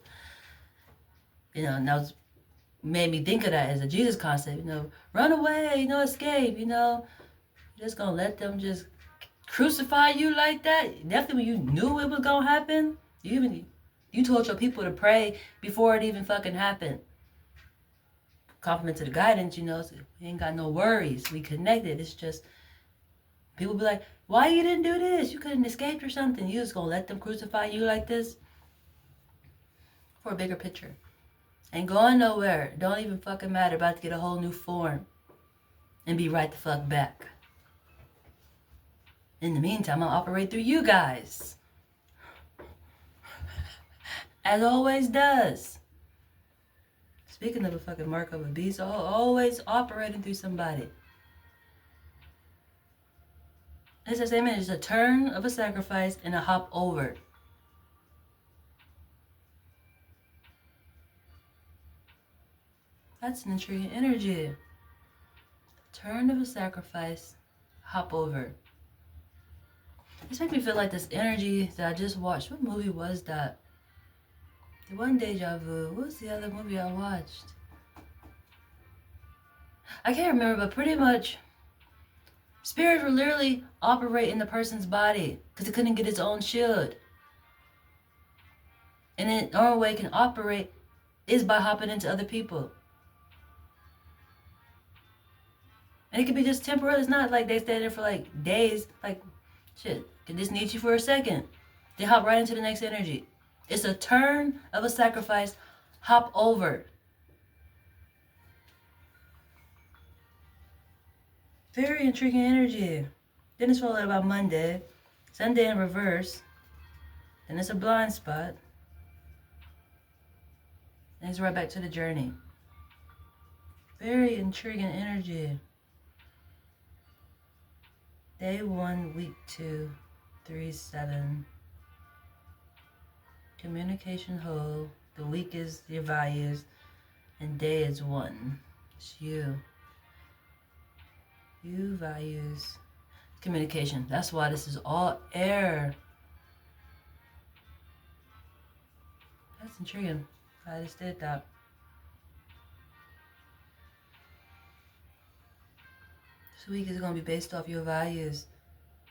You know, and that was, made me think of that as a Jesus concept. You know, run away, you know, escape. You know, you're just gonna let them just crucify you like that. Definitely, when you knew it was gonna happen, you told your people to pray before it even fucking happened. Compliment to the guidance, you know, so we ain't got no worries. We connected. It's just, people be like, why you didn't do this? You couldn't escape or something. You just gonna let them crucify you like this? For a bigger picture. Ain't going nowhere. Don't even fucking matter. About to get a whole new form. And be right the fuck back. In the meantime, I'll operate through you guys. As always does. Speaking of a fucking mark of a beast, always operating through somebody. It's the same as a turn of a sacrifice and a hop over. That's an intriguing energy. Turn of a sacrifice, hop over. This makes me feel like this energy that I just watched. What movie was that? The one deja vu. What was the other movie I watched? I can't remember, but pretty much spirits will literally operate in the person's body because it couldn't get its own shield. And the only way it can operate is by hopping into other people. And it could be just temporary. It's not like they stay there for like days. Like, shit, they just need you for a second. They hop right into the next energy. It's a turn of a sacrifice. Hop over. Very intriguing energy. Then it's followed by Monday. Sunday in reverse. Then it's a blind spot. And it's right back to the journey. Very intriguing energy. Day 1, week 2, 3, 7. Communication whole. The week is your values. And day is 1. It's you. You, values, communication. That's why this is all air. That's intriguing. I just did that. This week is going to be based off your values.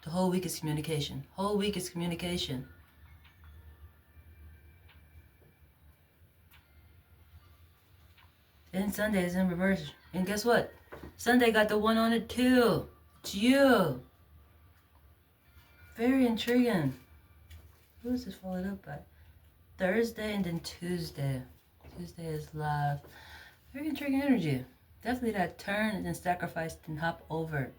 The whole week is communication. Whole week is communication. And Sunday is in reverse. And guess what? Sunday got the 1 on it too. It's you. Very intriguing. Who is this followed up by? Thursday and then Tuesday. Tuesday is live. Very intriguing energy. Definitely that turn and then sacrifice and hop over.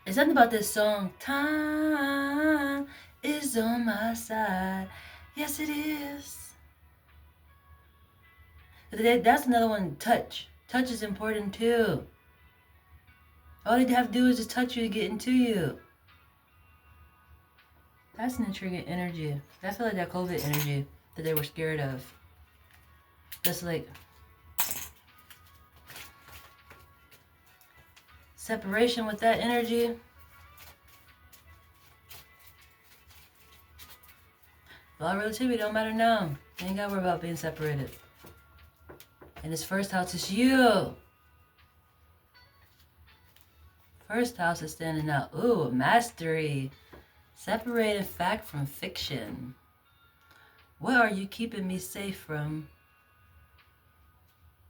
It's something about this song. Time is on my side. Yes, it is. That's another one. Touch. Touch is important too. All they have to do is just touch you to get into you. That's an intriguing energy. I feel like that COVID energy that they were scared of. Just like separation with that energy. Law of relativity don't matter now. You ain't gotta worry about being separated. And this first house is you. First house is standing out. Ooh, mastery. Separating fact from fiction. What are you keeping me safe from?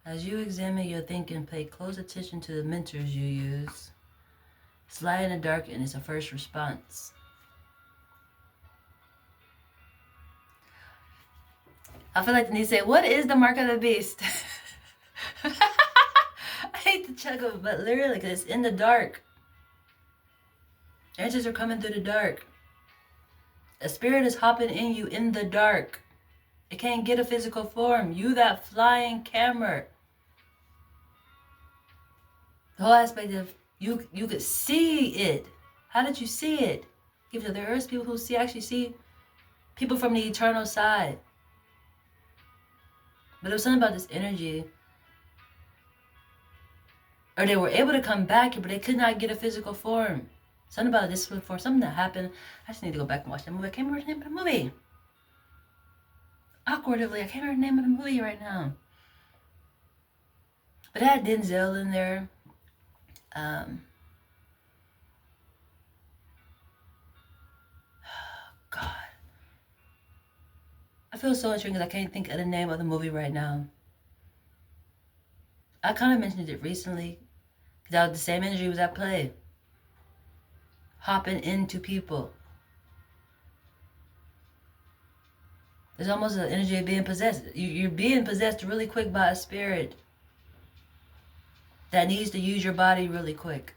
As you examine your thinking, pay close attention to the mentors you use. It's light in the dark and it's a first response. I feel like they need to say, what is the mark of the beast? I hate to chuckle, but literally, because it's in the dark. Answers are coming through the dark. A spirit is hopping in you in the dark. It can't get a physical form. You, that flying camera. The whole aspect of you could see it. How did you see it? Even though there is people who actually see people from the eternal side. But there was something about this energy. Or they were able to come back here, but they could not get a physical form. Something about this form, something that happened. I just need to go back and watch that movie. I can't remember the name of the movie. Awkwardly, I can't remember the name of the movie right now. But it had Denzel in there. God. I feel so intrigued because I can't think of the name of the movie right now. I kind of mentioned it recently because that was the same energy was at play. Hopping into people. There's almost an energy of being possessed. You're being possessed really quick by a spirit that needs to use your body really quick.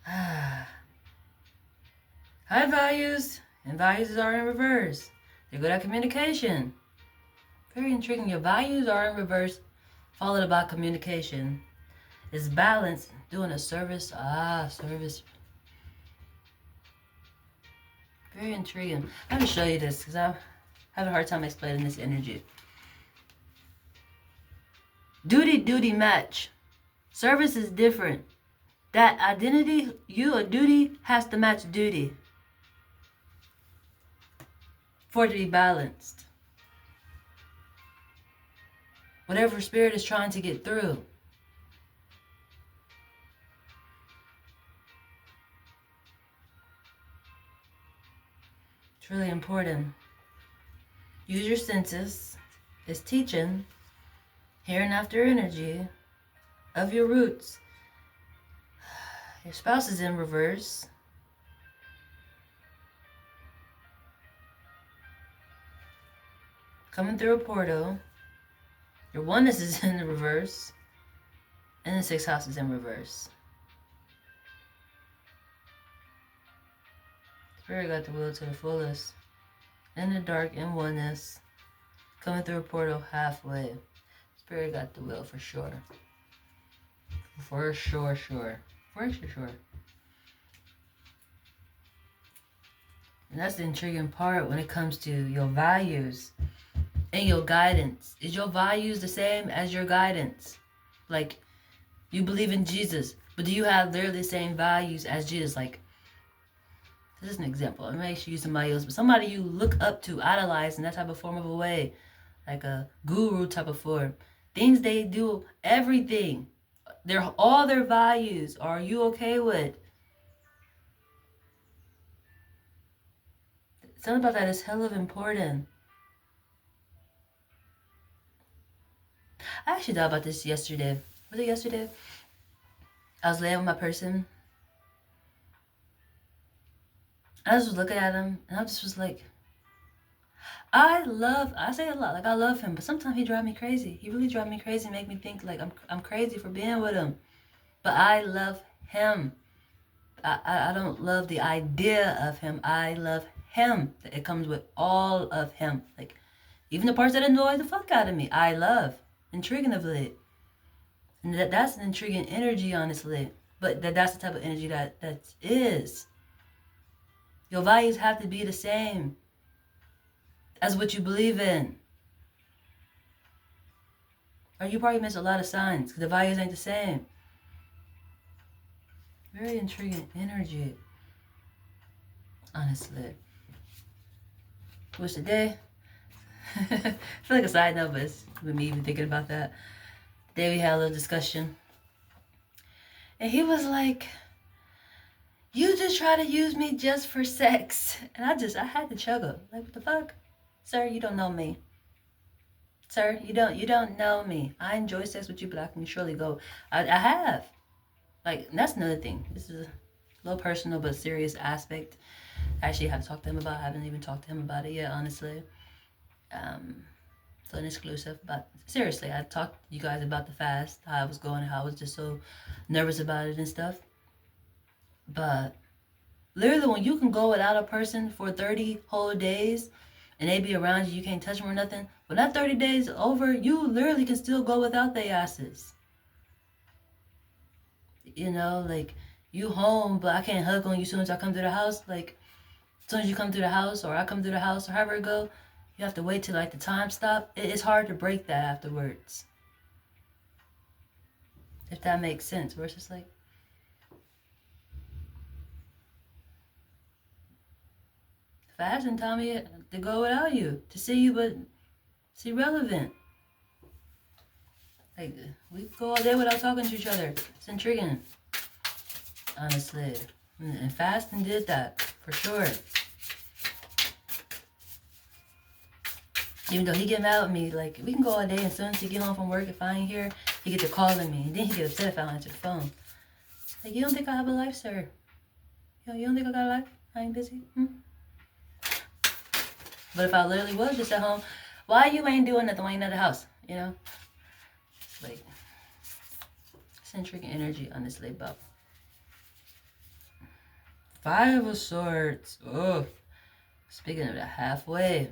High values and values are in reverse. They're good at communication. Very intriguing. Your values are in reverse, followed by communication. It's balance, doing a service. Service. Very intriguing. I'm going to show you this because I have a hard time explaining this energy. Duty match. Service is different. That identity, you a duty, has to match duty for it to be balanced. Whatever spirit is trying to get through. It's really important. Use your senses. It's teaching. Hereinafter energy of your roots. Your spouse is in reverse. Coming through a portal. Your oneness is in the reverse. And the 6th house is in reverse. Spirit got the will to the fullest. In the dark, in oneness. Coming through a portal halfway. Spirit got the will for sure. For sure. And that's the intriguing part when it comes to your values and your guidance. Is your values the same as your guidance? Like, you believe in Jesus, but do you have literally the same values as Jesus? Like, this is an example. I may use somebody else, but somebody you look up to, idolize in that type of form of a way. Like a guru type of form. Things they do, everything. All their values. Are you okay with? Something about that is hell of important. I actually thought about this yesterday. Was it yesterday? I was laying with my person. I just was looking at him, and I just was like, I say a lot, like I love him, but sometimes he drives me crazy. He really drives me crazy and make me think like I'm crazy for being with him. But I love him. I don't love the idea of him. I love him. It comes with all of him. Like, even the parts that annoy the fuck out of me, I love. Intriguingly. And that's an intriguing energy, honestly. But that's the type of energy that is. Your values have to be the same as what you believe in. Or you probably miss a lot of signs because the values ain't the same. Very intriguing energy. Honestly. What's the day? I feel like a side note, but it's with me even thinking about that. Today we had a little discussion. And he was like, you just try to use me just for sex. And I had to chuckle. Like, what the fuck? Sir, you don't know me. Sir, you don't know me. I enjoy sex with you, but I can surely go. I have. Like, that's another thing. This is a little personal but serious aspect. I actually have to talk to him about. I haven't even talked to him about it yet, honestly. So an exclusive. But seriously, I talked to you guys about the fast, how I was going, and how I was just so nervous about it and stuff. But literally, when you can go without a person for 30 whole days, and they be around you, you can't touch them or nothing. When that 30 days over, you literally can still go without their asses. You know, like, you home, but I can't hug on you as soon as I come to the house. Like, as soon as you come to the house, or I come to the house, or however it go, you have to wait till, like, the time stop. It's hard to break that afterwards. If that makes sense. Where it's just like, fasting taught me to go without you, to see you, but it's irrelevant. Like, we go all day without talking to each other. It's intriguing, honestly. And fasting did that, for sure. Even though he get mad at me, like, we can go all day, and as soon as he get home from work, if I ain't here, he get to calling me. And then he get upset if I don't answer the phone. Like, you don't think I have a life, sir? You don't think I got a life? I ain't busy? But if I literally was just at home, why you ain't doing nothing when you at the house? You know? Like, it's intriguing energy, honestly, but 5 of Swords. Oh, speaking of the halfway,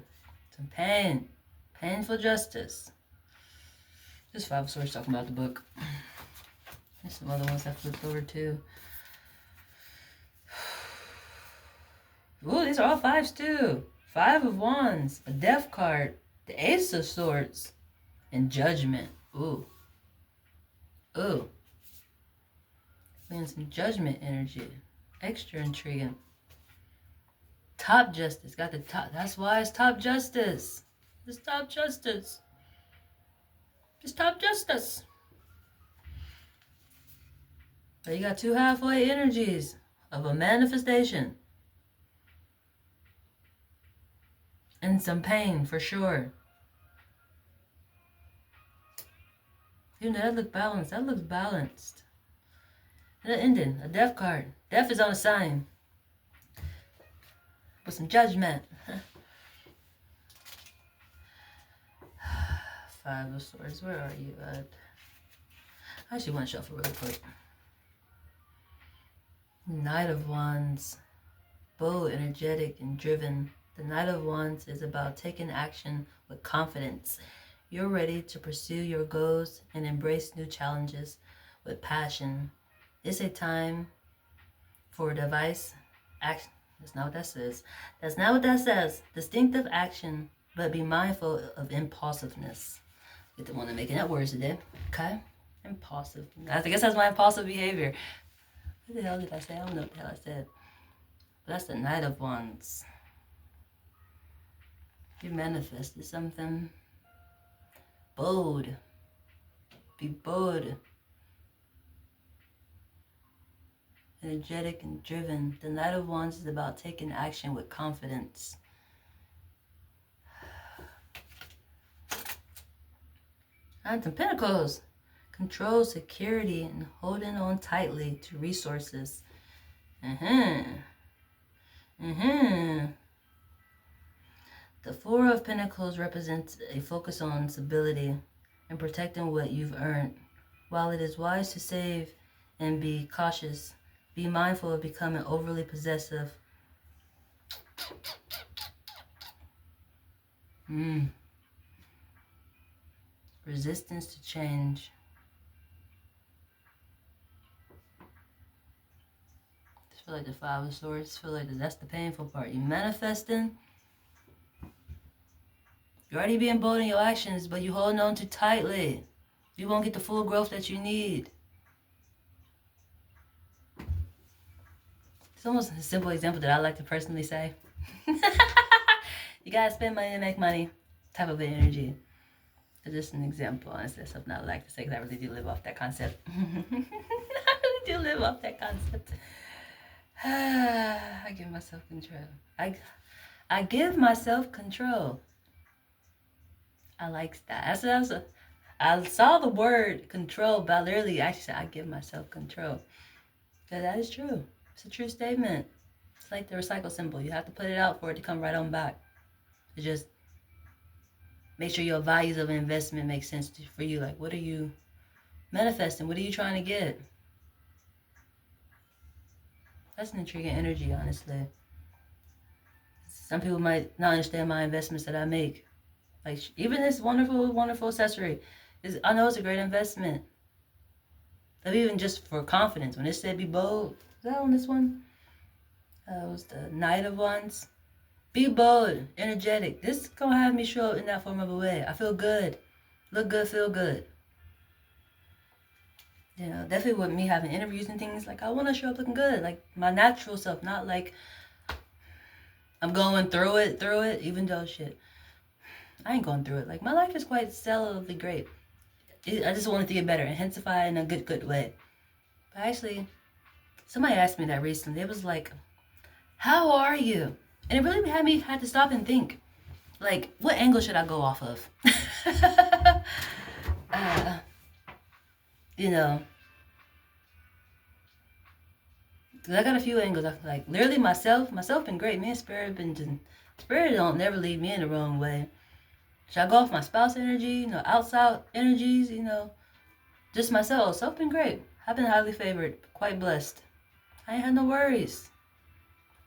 some pain, painful justice. This 5 of Swords talking about the book. There's some other ones I flipped over too. Ooh, these are all 5s too. 5 of Wands, a Death card, the Ace of Swords, and Judgment. Ooh, Ooh. Feeling some judgment energy. Extra intriguing. Top justice. Got the top. That's why it's top justice. It's top justice. It's top justice. So you got two halfway energies of a manifestation. And some pain for sure. Even though that looks balanced. That looks balanced. And an ending. A death card. Death is on a sign. With some judgment. Five of Swords. Where are you at? I actually want to shuffle really quick. Knight of Wands. Bold, energetic, and driven. The Knight of Wands is about taking action with confidence. You're ready to pursue your goals and embrace new challenges with passion. It's a time for device action. That's not what that says. That's not what that says. Distinctive action, but be mindful of impulsiveness. Get the one that making up words today. Okay? Impulsive. I guess that's my impulsive behavior. What the hell did I say? I don't know what the hell I said. But that's the Knight of Wands. You manifested something. Bold. Be bold. Energetic and driven. The Knight of Wands is about taking action with confidence. Knight of Pentacles. Control, security, and holding on tightly to resources. The Four of Pentacles represents a focus on stability and protecting what you've earned. While it is wise to save and be cautious, be mindful of becoming overly possessive. Resistance to change. I feel like the Five of Swords. I feel like that's the painful part. You manifesting. You're already being bold in your actions, but you holding on too tightly. You won't get the full growth that you need. It's almost a simple example that I like to personally say. You gotta spend money to make money. Type of energy. It's just an example. Honestly, that's something I like to say because I really do live off that concept. I really do live off that concept. I give myself control. I give myself control. I like that. I saw the word control, but I literally actually said I give myself control. Because that is true. It's a true statement. It's like the recycle symbol. You have to put it out for it to come right on back. It's just make sure your values of investment make sense for you. Like, what are you manifesting? What are you trying to get? That's an intriguing energy, honestly. Some people might not understand my investments that I make. Like, even this wonderful, wonderful accessory, I know it's a great investment. Even just for confidence. When it said be bold, is that on this one? It was the Knight of Wands. Be bold, energetic. This is going to have me show up in that form of a way. I feel good. Look good, feel good. You know, definitely with me having interviews and things, like I want to show up looking good. Like my natural self, not like I'm going through it, even though shit, I ain't going through it. Like my life is quite stellarly great. I just want it to get better, intensify in a good way. But actually, somebody asked me that recently. It was like, how are you? And it really had to stop and think. Like, what angle should I go off of? You know, because I got a few angles. I feel like literally myself been great. Me and Spirit Spirit don't never lead me in the wrong way. Should I go off my spouse energy, you know, outside energies, you know, just myself. Self been great. I've been highly favored, quite blessed. I ain't had no worries.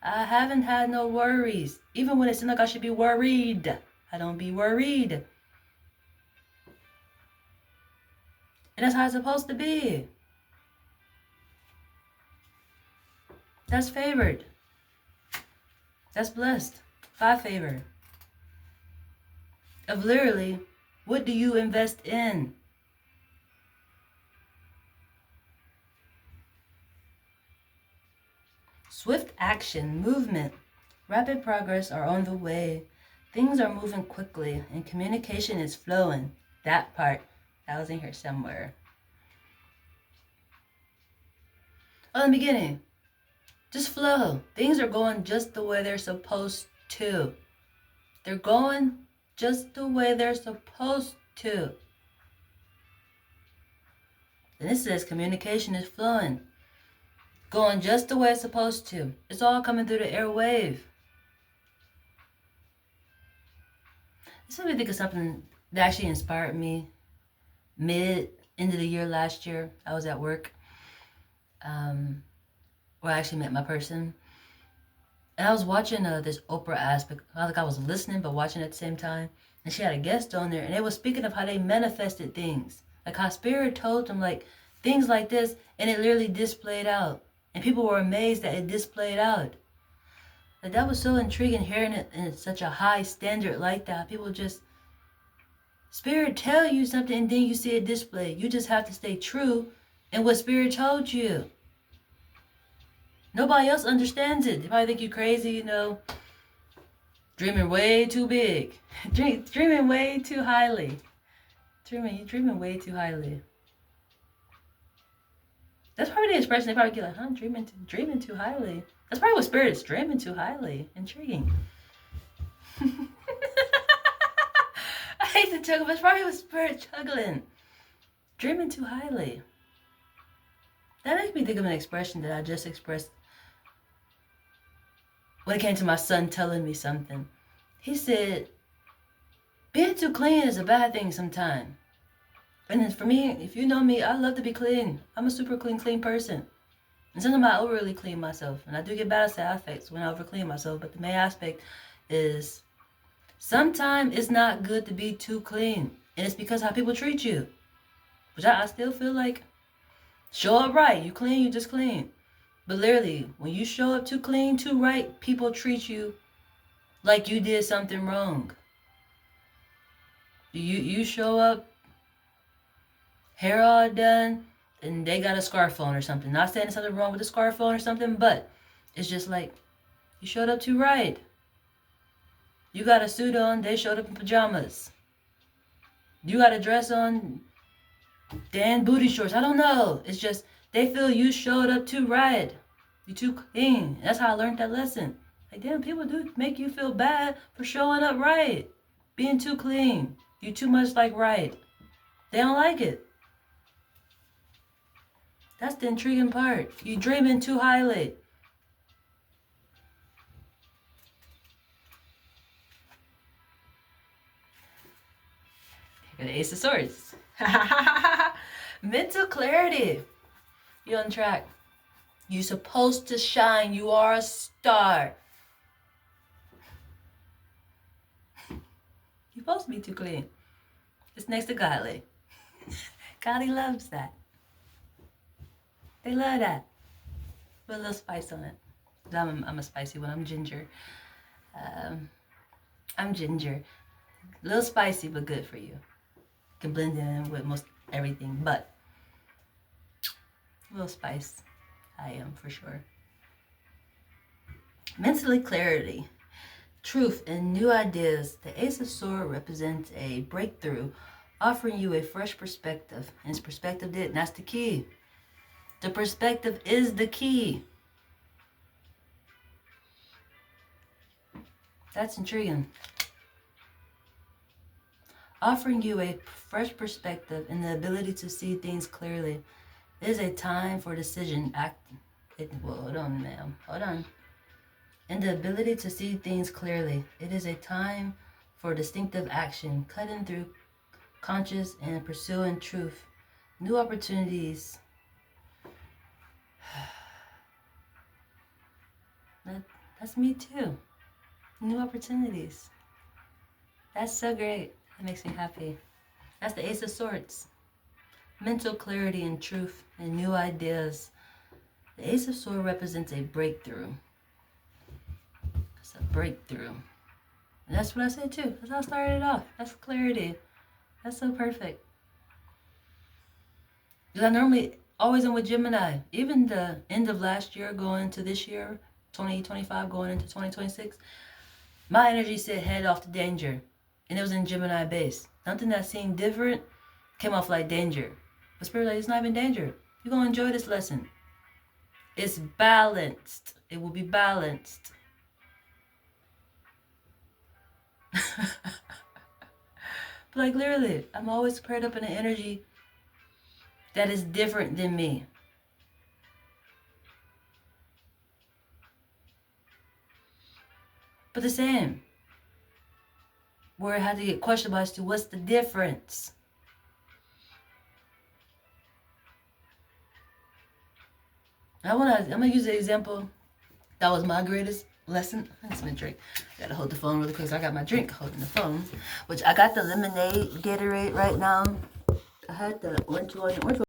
I haven't had no worries. Even when it seemed like I should be worried, I don't be worried. And that's how it's supposed to be. That's favored. That's blessed. By favor. Of literally, what do you invest in? Swift action, movement, rapid progress are on the way. Things are moving quickly and communication is flowing. That part, that was in here somewhere. Oh, in the beginning, just flow. Things are going just the way they're supposed to. They're going just the way they're supposed to. And it says communication is flowing. Going just the way it's supposed to. It's all coming through the airwave. This made me think of something that actually inspired me end of the year last year. I was at work where I actually met my person. And I was watching this Oprah aspect. Like I was listening but watching at the same time. And she had a guest on there and they were speaking of how they manifested things. Like how spirit told them like things like this and it literally displayed out. And people were amazed that it displayed out. Like that was so intriguing hearing it in such a high standard like that. People just, spirit tell you something and then you see it displayed. You just have to stay true in what spirit told you. Nobody else understands it. They probably think you crazy, you know, dreaming way too big, dreaming way too highly, dreaming way too highly. That's probably the expression. They probably get like, huh, dreaming too highly. That's probably what spirit is, dreaming too highly. Intriguing. I hate to chuckle, but it's probably what spirit chuckling. Dreaming too highly. That makes me think of an expression that I just expressed when it came to my son telling me something. He said, being too clean is a bad thing sometimes. And then for me, if you know me, I love to be clean. I'm a super clean person. And sometimes I overly clean myself. And I do get bad side effects when I over clean myself. But the main aspect is sometimes it's not good to be too clean. And it's because how people treat you. Which I still feel like, show up right. You clean, you just clean. But literally, when you show up too clean, too right, people treat you like you did something wrong. You show up, hair all done, and they got a scarf on or something. Not saying there's something wrong with the scarf on or something, but it's just like, you showed up too right. You got a suit on, they showed up in pajamas. You got a dress on, Dan booty shorts. I don't know. It's just, they feel you showed up too right. You too clean. That's how I learned that lesson. Like, damn, people do make you feel bad for showing up right. Being too clean. You too much like right. They don't like it. That's the intriguing part. You dreaming too highly. Got the Ace of Swords. Mental clarity. You're on track. You're supposed to shine. You are a star. You're supposed to be too clean. It's next to godly. Godly loves that. They love that. Put a little spice on it. I'm a spicy one. I'm ginger. I'm ginger. A little spicy, but good for you. Can blend in with most everything, but a little spice. I am for sure. Mentally clarity, truth, and new ideas. The Ace of Swords represents a breakthrough, offering you a fresh perspective. And it's perspective, and that's the key. The perspective is the key. That's intriguing. Offering you a fresh perspective and the ability to see things clearly. It is a time for decision. Hold on, ma'am. Hold on. And the ability to see things clearly. It is a time for distinctive action, cutting through conscious and pursuing truth. New opportunities. That's me too. New opportunities. That's so great. That makes me happy. That's the Ace of Swords. Mental clarity and truth and new ideas. The Ace of Swords represents a breakthrough. It's a breakthrough. And that's what I said too. That's how I started it off. That's clarity. That's so perfect. Because Always am with Gemini. Even the end of last year going into this year, 2025 going into 2026, my energy said head off to danger. And it was in Gemini base. Something that seemed different came off like danger. But Spirit like, it's not even danger. You're going to enjoy this lesson. It's balanced. It will be balanced. But like literally, I'm always paired up in an energy that is different than me. But the same. Where I had to get questioned as to what's the difference. I'm gonna use the example. That was my greatest lesson. That's my drink. Gotta hold the phone really quick. So I got my drink holding the phone. Which I got the lemonade Gatorade right now. I had the orange one.